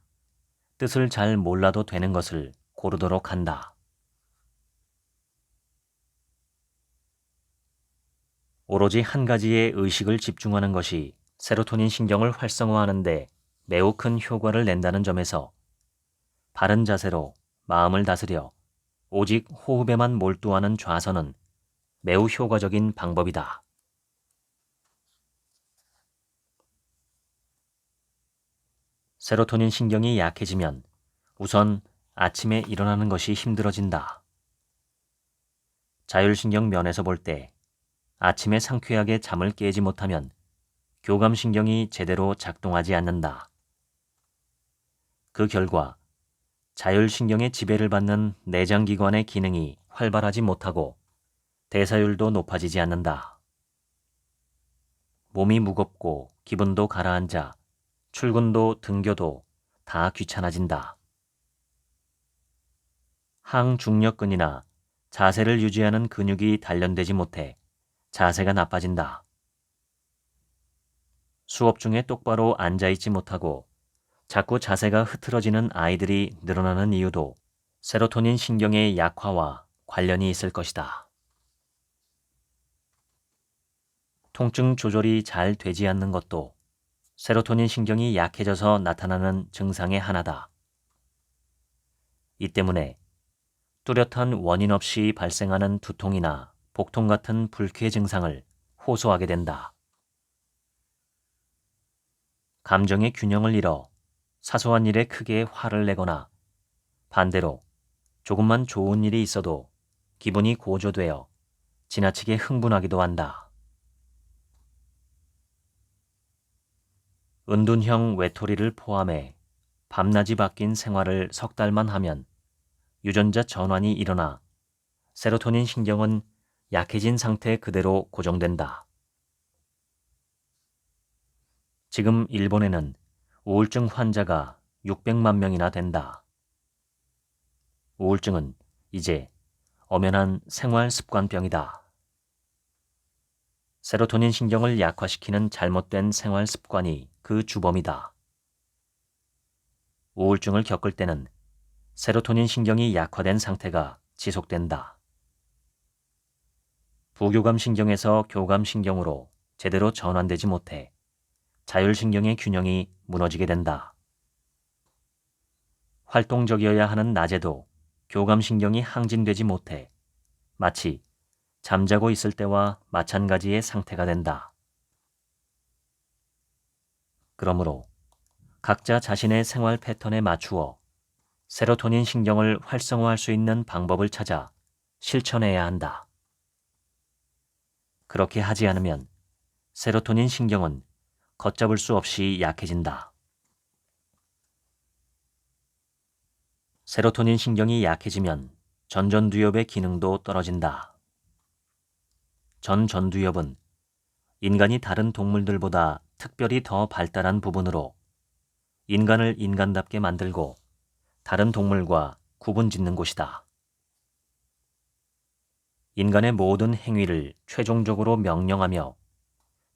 뜻을 잘 몰라도 되는 것을 고르도록 한다. 오로지 한 가지에 의식을 집중하는 것이 세로토닌 신경을 활성화하는 데 매우 큰 효과를 낸다는 점에서 바른 자세로 마음을 다스려 오직 호흡에만 몰두하는 좌선은 매우 효과적인 방법이다. 세로토닌 신경이 약해지면 우선 아침에 일어나는 것이 힘들어진다. 자율신경 면에서 볼 때 아침에 상쾌하게 잠을 깨지 못하면 교감신경이 제대로 작동하지 않는다. 그 결과 자율신경의 지배를 받는 내장기관의 기능이 활발하지 못하고 대사율도 높아지지 않는다. 몸이 무겁고 기분도 가라앉아 출근도 등교도 다 귀찮아진다. 항중력근이나 자세를 유지하는 근육이 단련되지 못해 자세가 나빠진다. 수업 중에 똑바로 앉아있지 못하고 자꾸 자세가 흐트러지는 아이들이 늘어나는 이유도 세로토닌 신경의 약화와 관련이 있을 것이다. 통증 조절이 잘 되지 않는 것도 세로토닌 신경이 약해져서 나타나는 증상의 하나다. 이 때문에 뚜렷한 원인 없이 발생하는 두통이나 복통 같은 불쾌 증상을 호소하게 된다. 감정의 균형을 잃어 사소한 일에 크게 화를 내거나 반대로 조금만 좋은 일이 있어도 기분이 고조되어 지나치게 흥분하기도 한다. 은둔형 외톨이를 포함해 밤낮이 바뀐 생활을 석 달만 하면 유전자 전환이 일어나 세로토닌 신경은 약해진 상태 그대로 고정된다. 지금 일본에는 우울증 환자가 600만 명이나 된다. 우울증은 이제 엄연한 생활 습관병이다. 세로토닌 신경을 약화시키는 잘못된 생활 습관이 그 주범이다. 우울증을 겪을 때는 세로토닌 신경이 약화된 상태가 지속된다. 부교감 신경에서 교감 신경으로 제대로 전환되지 못해 자율신경의 균형이 무너지게 된다. 활동적이어야 하는 낮에도 교감신경이 항진되지 못해 마치 잠자고 있을 때와 마찬가지의 상태가 된다. 그러므로 각자 자신의 생활 패턴에 맞추어 세로토닌 신경을 활성화할 수 있는 방법을 찾아 실천해야 한다. 그렇게 하지 않으면 세로토닌 신경은 걷잡을 수 없이 약해진다. 세로토닌 신경이 약해지면 전전두엽의 기능도 떨어진다. 전전두엽은 인간이 다른 동물들보다 특별히 더 발달한 부분으로 인간을 인간답게 만들고 다른 동물과 구분짓는 곳이다. 인간의 모든 행위를 최종적으로 명령하며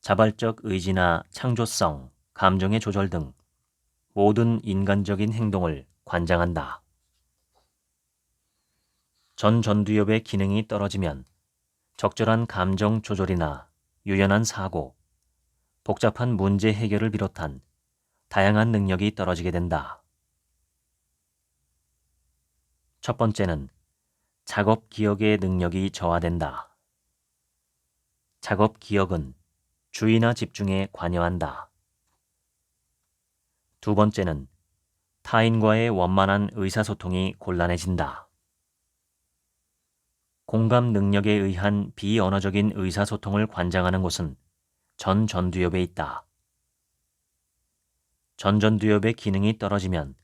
자발적 의지나 창조성, 감정의 조절 등 모든 인간적인 행동을 관장한다. 전전두엽의 기능이 떨어지면 적절한 감정 조절이나 유연한 사고, 복잡한 문제 해결을 비롯한 다양한 능력이 떨어지게 된다. 첫 번째는 작업 기억의 능력이 저하된다. 작업 기억은 주의나 집중에 관여한다. 두 번째는 타인과의 원만한 의사소통이 곤란해진다. 공감 능력에 의한 비언어적인 의사소통을 관장하는 곳은 전전두엽에 있다. 전전두엽의 기능이 떨어지면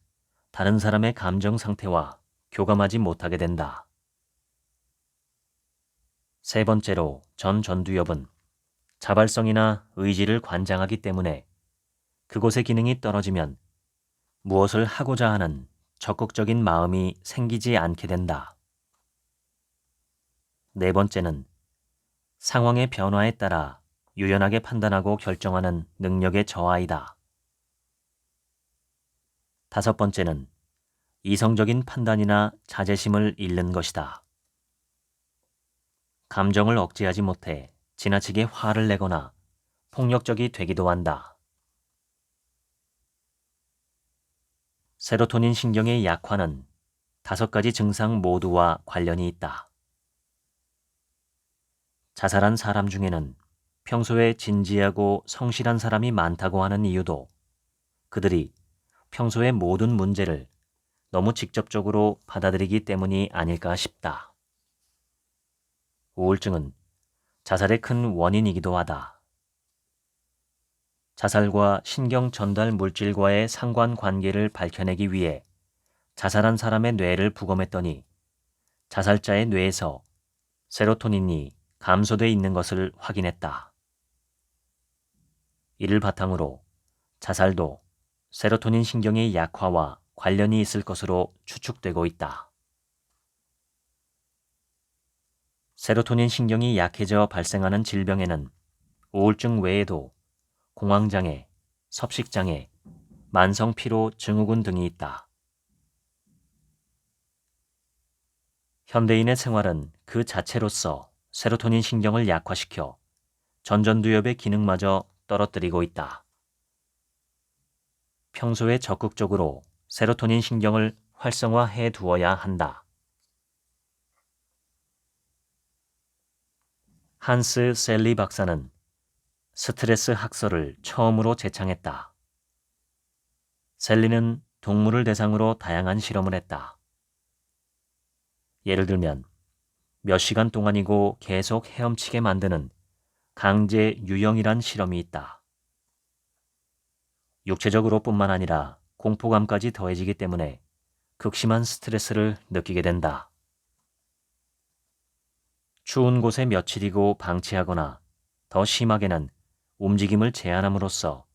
다른 사람의 감정 상태와 교감하지 못하게 된다. 세 번째로 전전두엽은 자발성이나 의지를 관장하기 때문에 그곳의 기능이 떨어지면 무엇을 하고자 하는 적극적인 마음이 생기지 않게 된다. 네 번째는 상황의 변화에 따라 유연하게 판단하고 결정하는 능력의 저하이다. 다섯 번째는 이성적인 판단이나 자제심을 잃는 것이다. 감정을 억제하지 못해 지나치게 화를 내거나 폭력적이 되기도 한다. 세로토닌 신경의 약화는 5가지 증상 모두와 관련이 있다. 자살한 사람 중에는 평소에 진지하고 성실한 사람이 많다고 하는 이유도 그들이 평소의 모든 문제를 너무 직접적으로 받아들이기 때문이 아닐까 싶다. 우울증은 자살의 큰 원인이기도 하다. 자살과 신경 전달 물질과의 상관관계를 밝혀내기 위해 자살한 사람의 뇌를 부검했더니 자살자의 뇌에서 세로토닌이 감소돼 있는 것을 확인했다. 이를 바탕으로 자살도 세로토닌 신경의 약화와 관련이 있을 것으로 추측되고 있다. 세로토닌 신경이 약해져 발생하는 질병에는 우울증 외에도 공황장애, 섭식장애, 만성피로 증후군 등이 있다. 현대인의 생활은 그 자체로서 세로토닌 신경을 약화시켜 전전두엽의 기능마저 떨어뜨리고 있다. 평소에 적극적으로 세로토닌 신경을 활성화해 두어야 한다. 한스 셀리 박사는 스트레스 학설을 처음으로 제창했다. 셀리는 동물을 대상으로 다양한 실험을 했다. 예를 들면 몇 시간 동안이고 계속 헤엄치게 만드는 강제 유형이란 실험이 있다. 육체적으로뿐만 아니라 공포감까지 더해지기 때문에 극심한 스트레스를 느끼게 된다. 추운 곳에 며칠이고 방치하거나 더 심하게는 움직임을 제한함으로써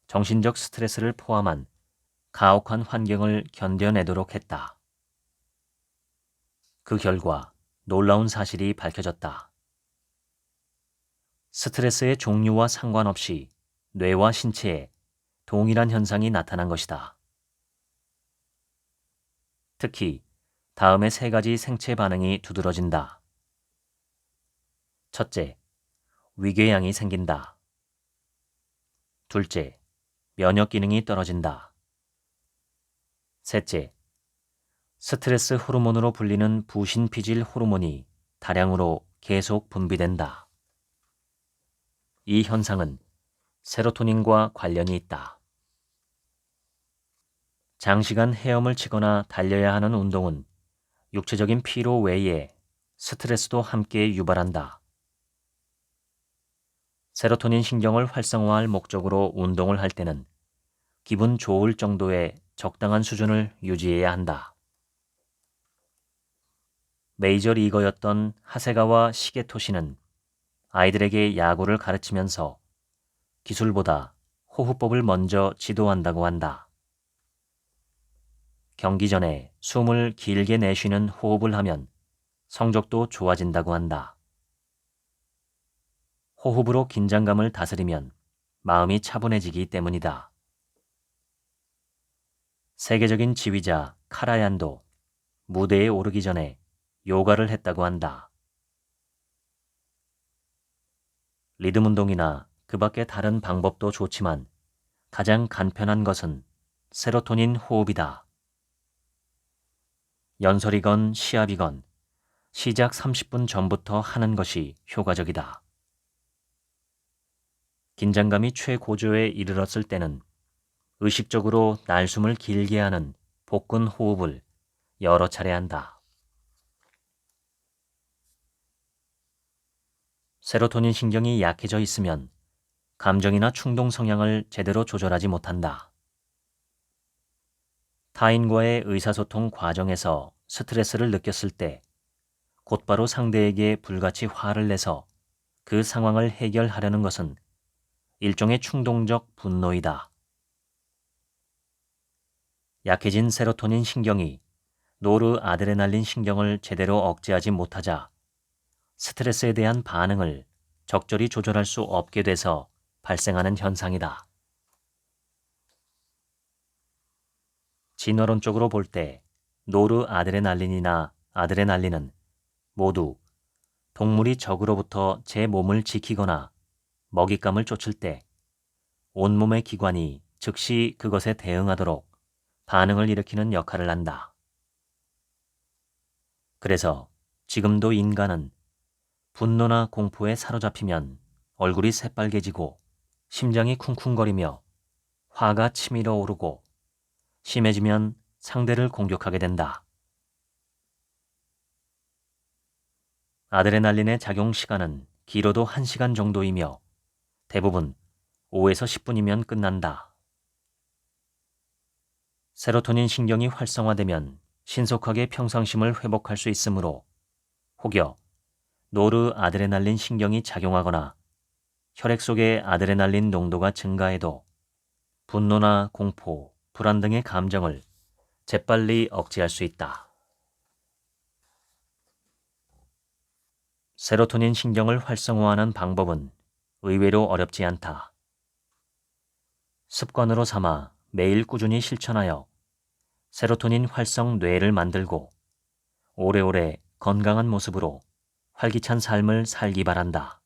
정신적 스트레스를 포함한 가혹한 환경을 견뎌내도록 했다. 그 결과 놀라운 사실이 밝혀졌다. 스트레스의 종류와 상관없이 뇌와 신체에 동일한 현상이 나타난 것이다. 특히 다음의 3가지 생체 반응이 두드러진다. 첫째, 위궤양이 생긴다. 둘째, 면역 기능이 떨어진다. 셋째, 스트레스 호르몬으로 불리는 부신피질 호르몬이 다량으로 계속 분비된다. 이 현상은 세로토닌과 관련이 있다. 장시간 헤엄을 치거나 달려야 하는 운동은 육체적인 피로 외에 스트레스도 함께 유발한다. 세로토닌 신경을 활성화할 목적으로 운동을 할 때는 기분 좋을 정도의 적당한 수준을 유지해야 한다. 메이저리거였던 하세가와 시게토시는 아이들에게 야구를 가르치면서 기술보다 호흡법을 먼저 지도한다고 한다. 경기 전에 숨을 길게 내쉬는 호흡을 하면 성적도 좋아진다고 한다. 호흡으로 긴장감을 다스리면 마음이 차분해지기 때문이다. 세계적인 지휘자 카라얀도 무대에 오르기 전에 요가를 했다고 한다. 리듬 운동이나 그 밖의 다른 방법도 좋지만 가장 간편한 것은 세로토닌 호흡이다. 연설이건 시합이건 시작 30분 전부터 하는 것이 효과적이다. 긴장감이 최고조에 이르렀을 때는 의식적으로 날숨을 길게 하는 복근 호흡을 여러 차례 한다. 세로토닌 신경이 약해져 있으면 감정이나 충동 성향을 제대로 조절하지 못한다. 타인과의 의사소통 과정에서 스트레스를 느꼈을 때 곧바로 상대에게 불같이 화를 내서 그 상황을 해결하려는 것은 일종의 충동적 분노이다. 약해진 세로토닌 신경이 노르아드레날린 신경을 제대로 억제하지 못하자 스트레스에 대한 반응을 적절히 조절할 수 없게 돼서 발생하는 현상이다. 진화론적으로 볼 때 노르아드레날린이나 아드레날린은 모두 동물이 적으로부터 제 몸을 지키거나 먹잇감을 쫓을 때 온몸의 기관이 즉시 그것에 대응하도록 반응을 일으키는 역할을 한다. 그래서 지금도 인간은 분노나 공포에 사로잡히면 얼굴이 새빨개지고 심장이 쿵쿵거리며 화가 치밀어 오르고 심해지면 상대를 공격하게 된다. 아드레날린의 작용 시간은 길어도 1시간 정도이며 대부분 5에서 10분이면 끝난다. 세로토닌 신경이 활성화되면 신속하게 평상심을 회복할 수 있으므로 혹여 노르아드레날린 신경이 작용하거나 혈액 속의 아드레날린 농도가 증가해도 분노나 공포, 불안 등의 감정을 재빨리 억제할 수 있다. 세로토닌 신경을 활성화하는 방법은 의외로 어렵지 않다. 습관으로 삼아 매일 꾸준히 실천하여 세로토닌 활성 뇌를 만들고 오래오래 건강한 모습으로 활기찬 삶을 살기 바란다.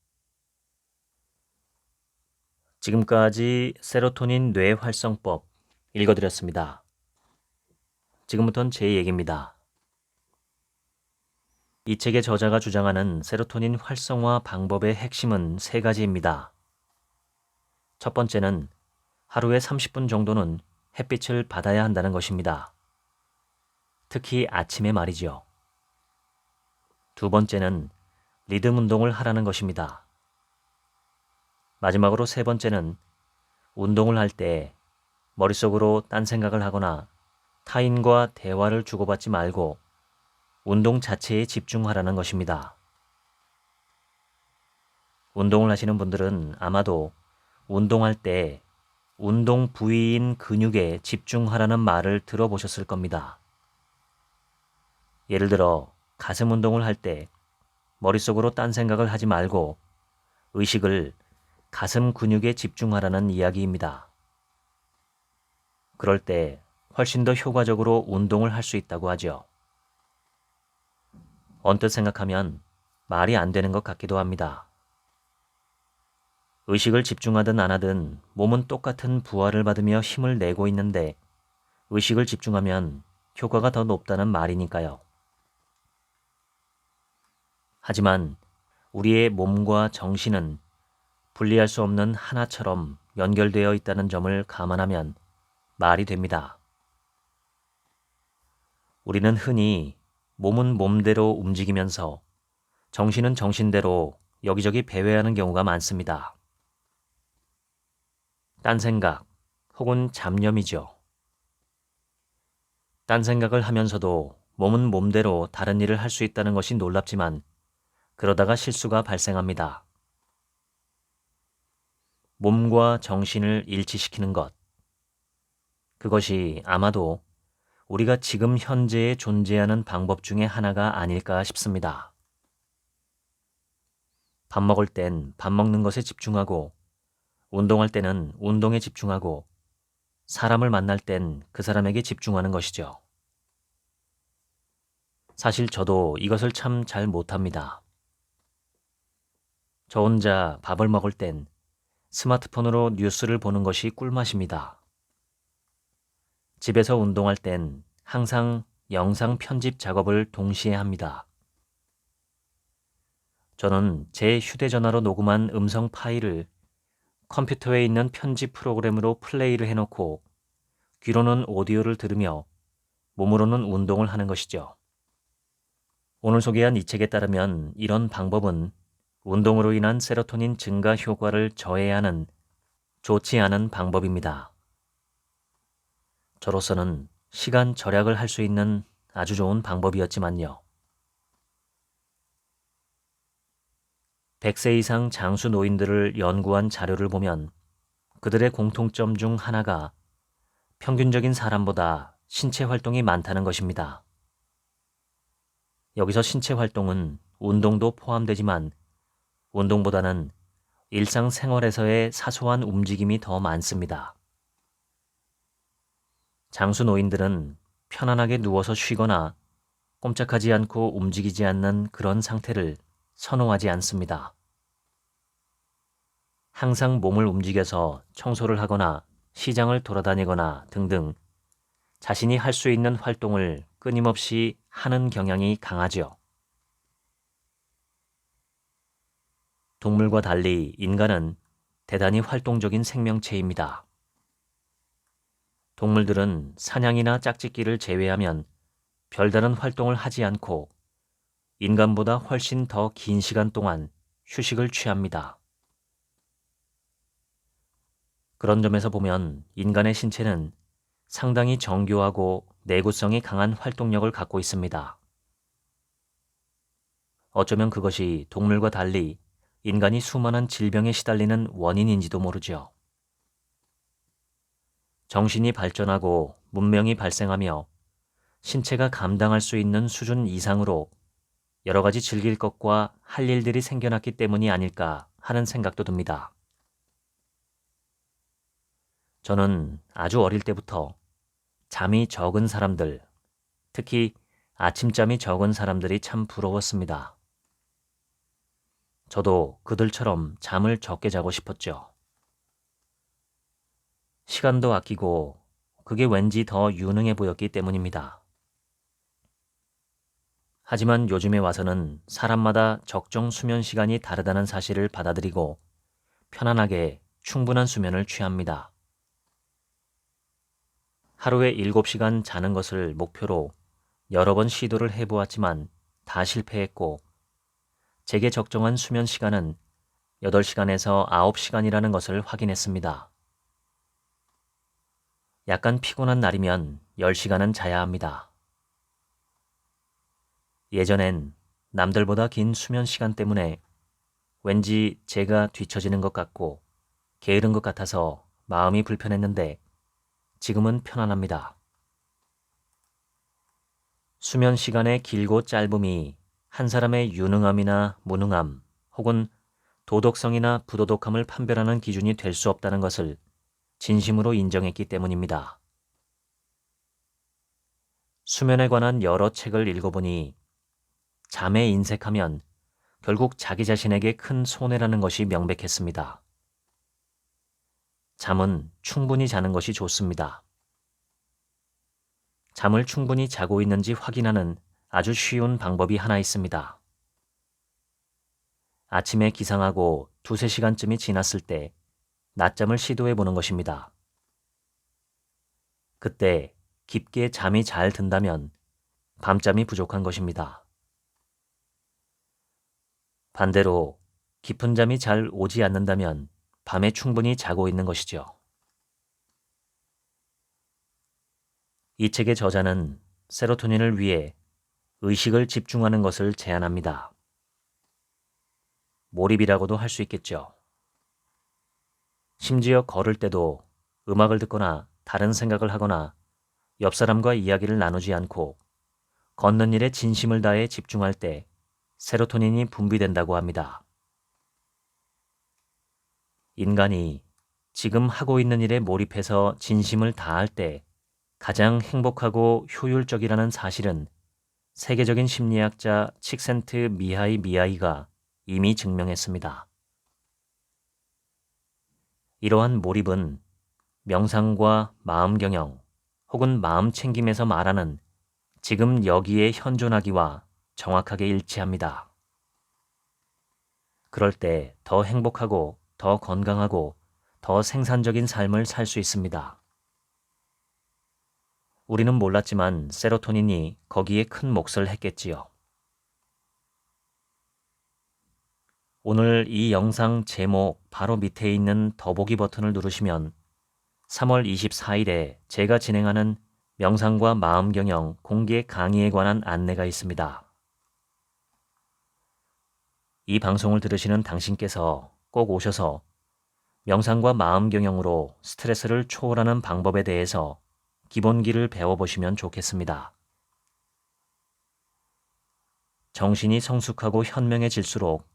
지금까지 세로토닌 뇌 활성법 읽어드렸습니다. 지금부터는 제 얘기입니다. 이 책의 저자가 주장하는 세로토닌 활성화 방법의 핵심은 3가지입니다. 첫 번째는 하루에 30분 정도는 햇빛을 받아야 한다는 것입니다. 특히 아침에 말이죠. 두 번째는 리듬 운동을 하라는 것입니다. 마지막으로 3번째는 운동을 할 때 머릿속으로 딴 생각을 하거나 타인과 대화를 주고받지 말고 운동 자체에 집중하라는 것입니다. 운동을 하시는 분들은 아마도 운동할 때 운동 부위인 근육에 집중하라는 말을 들어보셨을 겁니다. 예를 들어 가슴 운동을 할 때 머릿속으로 딴 생각을 하지 말고 의식을 가슴 근육에 집중하라는 이야기입니다. 그럴 때 훨씬 더 효과적으로 운동을 할 수 있다고 하죠. 언뜻 생각하면 말이 안 되는 것 같기도 합니다. 의식을 집중하든 안 하든 몸은 똑같은 부하를 받으며 힘을 내고 있는데 의식을 집중하면 효과가 더 높다는 말이니까요. 하지만 우리의 몸과 정신은 분리할 수 없는 하나처럼 연결되어 있다는 점을 감안하면 말이 됩니다. 우리는 흔히 몸은 몸대로 움직이면서 정신은 정신대로 여기저기 배회하는 경우가 많습니다. 딴 생각 혹은 잡념이죠. 딴 생각을 하면서도 몸은 몸대로 다른 일을 할 수 있다는 것이 놀랍지만 그러다가 실수가 발생합니다. 몸과 정신을 일치시키는 것. 그것이 아마도 우리가 지금 현재에 존재하는 방법 중에 하나가 아닐까 싶습니다. 밥 먹을 땐 밥 먹는 것에 집중하고, 운동할 때는 운동에 집중하고, 사람을 만날 땐 그 사람에게 집중하는 것이죠. 사실 저도 이것을 참 잘 못합니다. 저 혼자 밥을 먹을 땐 스마트폰으로 뉴스를 보는 것이 꿀맛입니다. 집에서 운동할 땐 항상 영상 편집 작업을 동시에 합니다. 저는 제 휴대전화로 녹음한 음성 파일을 컴퓨터에 있는 편집 프로그램으로 플레이를 해놓고 귀로는 오디오를 들으며 몸으로는 운동을 하는 것이죠. 오늘 소개한 이 책에 따르면 이런 방법은 운동으로 인한 세로토닌 증가 효과를 저해하는 좋지 않은 방법입니다. 저로서는 시간 절약을 할 수 있는 아주 좋은 방법이었지만요. 100세 이상 장수 노인들을 연구한 자료를 보면 그들의 공통점 중 하나가 평균적인 사람보다 신체 활동이 많다는 것입니다. 여기서 신체 활동은 운동도 포함되지만 운동보다는 일상생활에서의 사소한 움직임이 더 많습니다. 장수 노인들은 편안하게 누워서 쉬거나 꼼짝하지 않고 움직이지 않는 그런 상태를 선호하지 않습니다. 항상 몸을 움직여서 청소를 하거나 시장을 돌아다니거나 등등 자신이 할 수 있는 활동을 끊임없이 하는 경향이 강하죠. 동물과 달리 인간은 대단히 활동적인 생명체입니다. 동물들은 사냥이나 짝짓기를 제외하면 별다른 활동을 하지 않고 인간보다 훨씬 더 긴 시간 동안 휴식을 취합니다. 그런 점에서 보면 인간의 신체는 상당히 정교하고 내구성이 강한 활동력을 갖고 있습니다. 어쩌면 그것이 동물과 달리 인간이 수많은 질병에 시달리는 원인인지도 모르죠. 정신이 발전하고 문명이 발생하며 신체가 감당할 수 있는 수준 이상으로 여러 가지 즐길 것과 할 일들이 생겨났기 때문이 아닐까 하는 생각도 듭니다. 저는 아주 어릴 때부터 잠이 적은 사람들, 특히 아침잠이 적은 사람들이 참 부러웠습니다. 저도 그들처럼 잠을 적게 자고 싶었죠. 시간도 아끼고 그게 왠지 더 유능해 보였기 때문입니다. 하지만 요즘에 와서는 사람마다 적정 수면 시간이 다르다는 사실을 받아들이고 편안하게 충분한 수면을 취합니다. 하루에 7시간 자는 것을 목표로 여러 번 시도를 해보았지만 다 실패했고 제게 적정한 수면 시간은 8시간에서 9시간이라는 것을 확인했습니다. 약간 피곤한 날이면 10시간은 자야 합니다. 예전엔 남들보다 긴 수면 시간 때문에 왠지 제가 뒤처지는 것 같고 게으른 것 같아서 마음이 불편했는데 지금은 편안합니다. 수면 시간의 길고 짧음이 한 사람의 유능함이나 무능함 혹은 도덕성이나 부도덕함을 판별하는 기준이 될 수 없다는 것을 진심으로 인정했기 때문입니다. 수면에 관한 여러 책을 읽어보니 잠에 인색하면 결국 자기 자신에게 큰 손해라는 것이 명백했습니다. 잠은 충분히 자는 것이 좋습니다. 잠을 충분히 자고 있는지 확인하는 아주 쉬운 방법이 하나 있습니다. 아침에 기상하고 2~3시간쯤이 지났을 때 낮잠을 시도해 보는 것입니다. 그때 깊게 잠이 잘 든다면 밤잠이 부족한 것입니다. 반대로 깊은 잠이 잘 오지 않는다면 밤에 충분히 자고 있는 것이죠. 이 책의 저자는 세로토닌을 위해 의식을 집중하는 것을 제안합니다. 몰입이라고도 할 수 있겠죠. 심지어 걸을 때도 음악을 듣거나 다른 생각을 하거나 옆 사람과 이야기를 나누지 않고 걷는 일에 진심을 다해 집중할 때 세로토닌이 분비된다고 합니다. 인간이 지금 하고 있는 일에 몰입해서 진심을 다할 때 가장 행복하고 효율적이라는 사실은 세계적인 심리학자 칙센트 미하이 미하이가 이미 증명했습니다. 이러한 몰입은 명상과 마음경영 혹은 마음챙김에서 말하는 지금 여기에 현존하기와 정확하게 일치합니다. 그럴 때 더 행복하고 더 건강하고 더 생산적인 삶을 살 수 있습니다. 우리는 몰랐지만 세로토닌이 거기에 큰 몫을 했겠지요. 오늘 이 영상 제목 바로 밑에 있는 더보기 버튼을 누르시면 3월 24일에 제가 진행하는 명상과 마음경영 공개 강의에 관한 안내가 있습니다. 이 방송을 들으시는 당신께서 꼭 오셔서 명상과 마음경영으로 스트레스를 초월하는 방법에 대해서 기본기를 배워보시면 좋겠습니다. 정신이 성숙하고 현명해질수록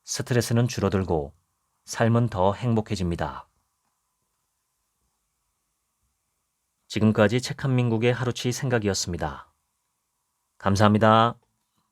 스트레스는 줄어들고 삶은 더 행복해집니다. 지금까지 책 한 민국의 하루치 생각이었습니다. 감사합니다.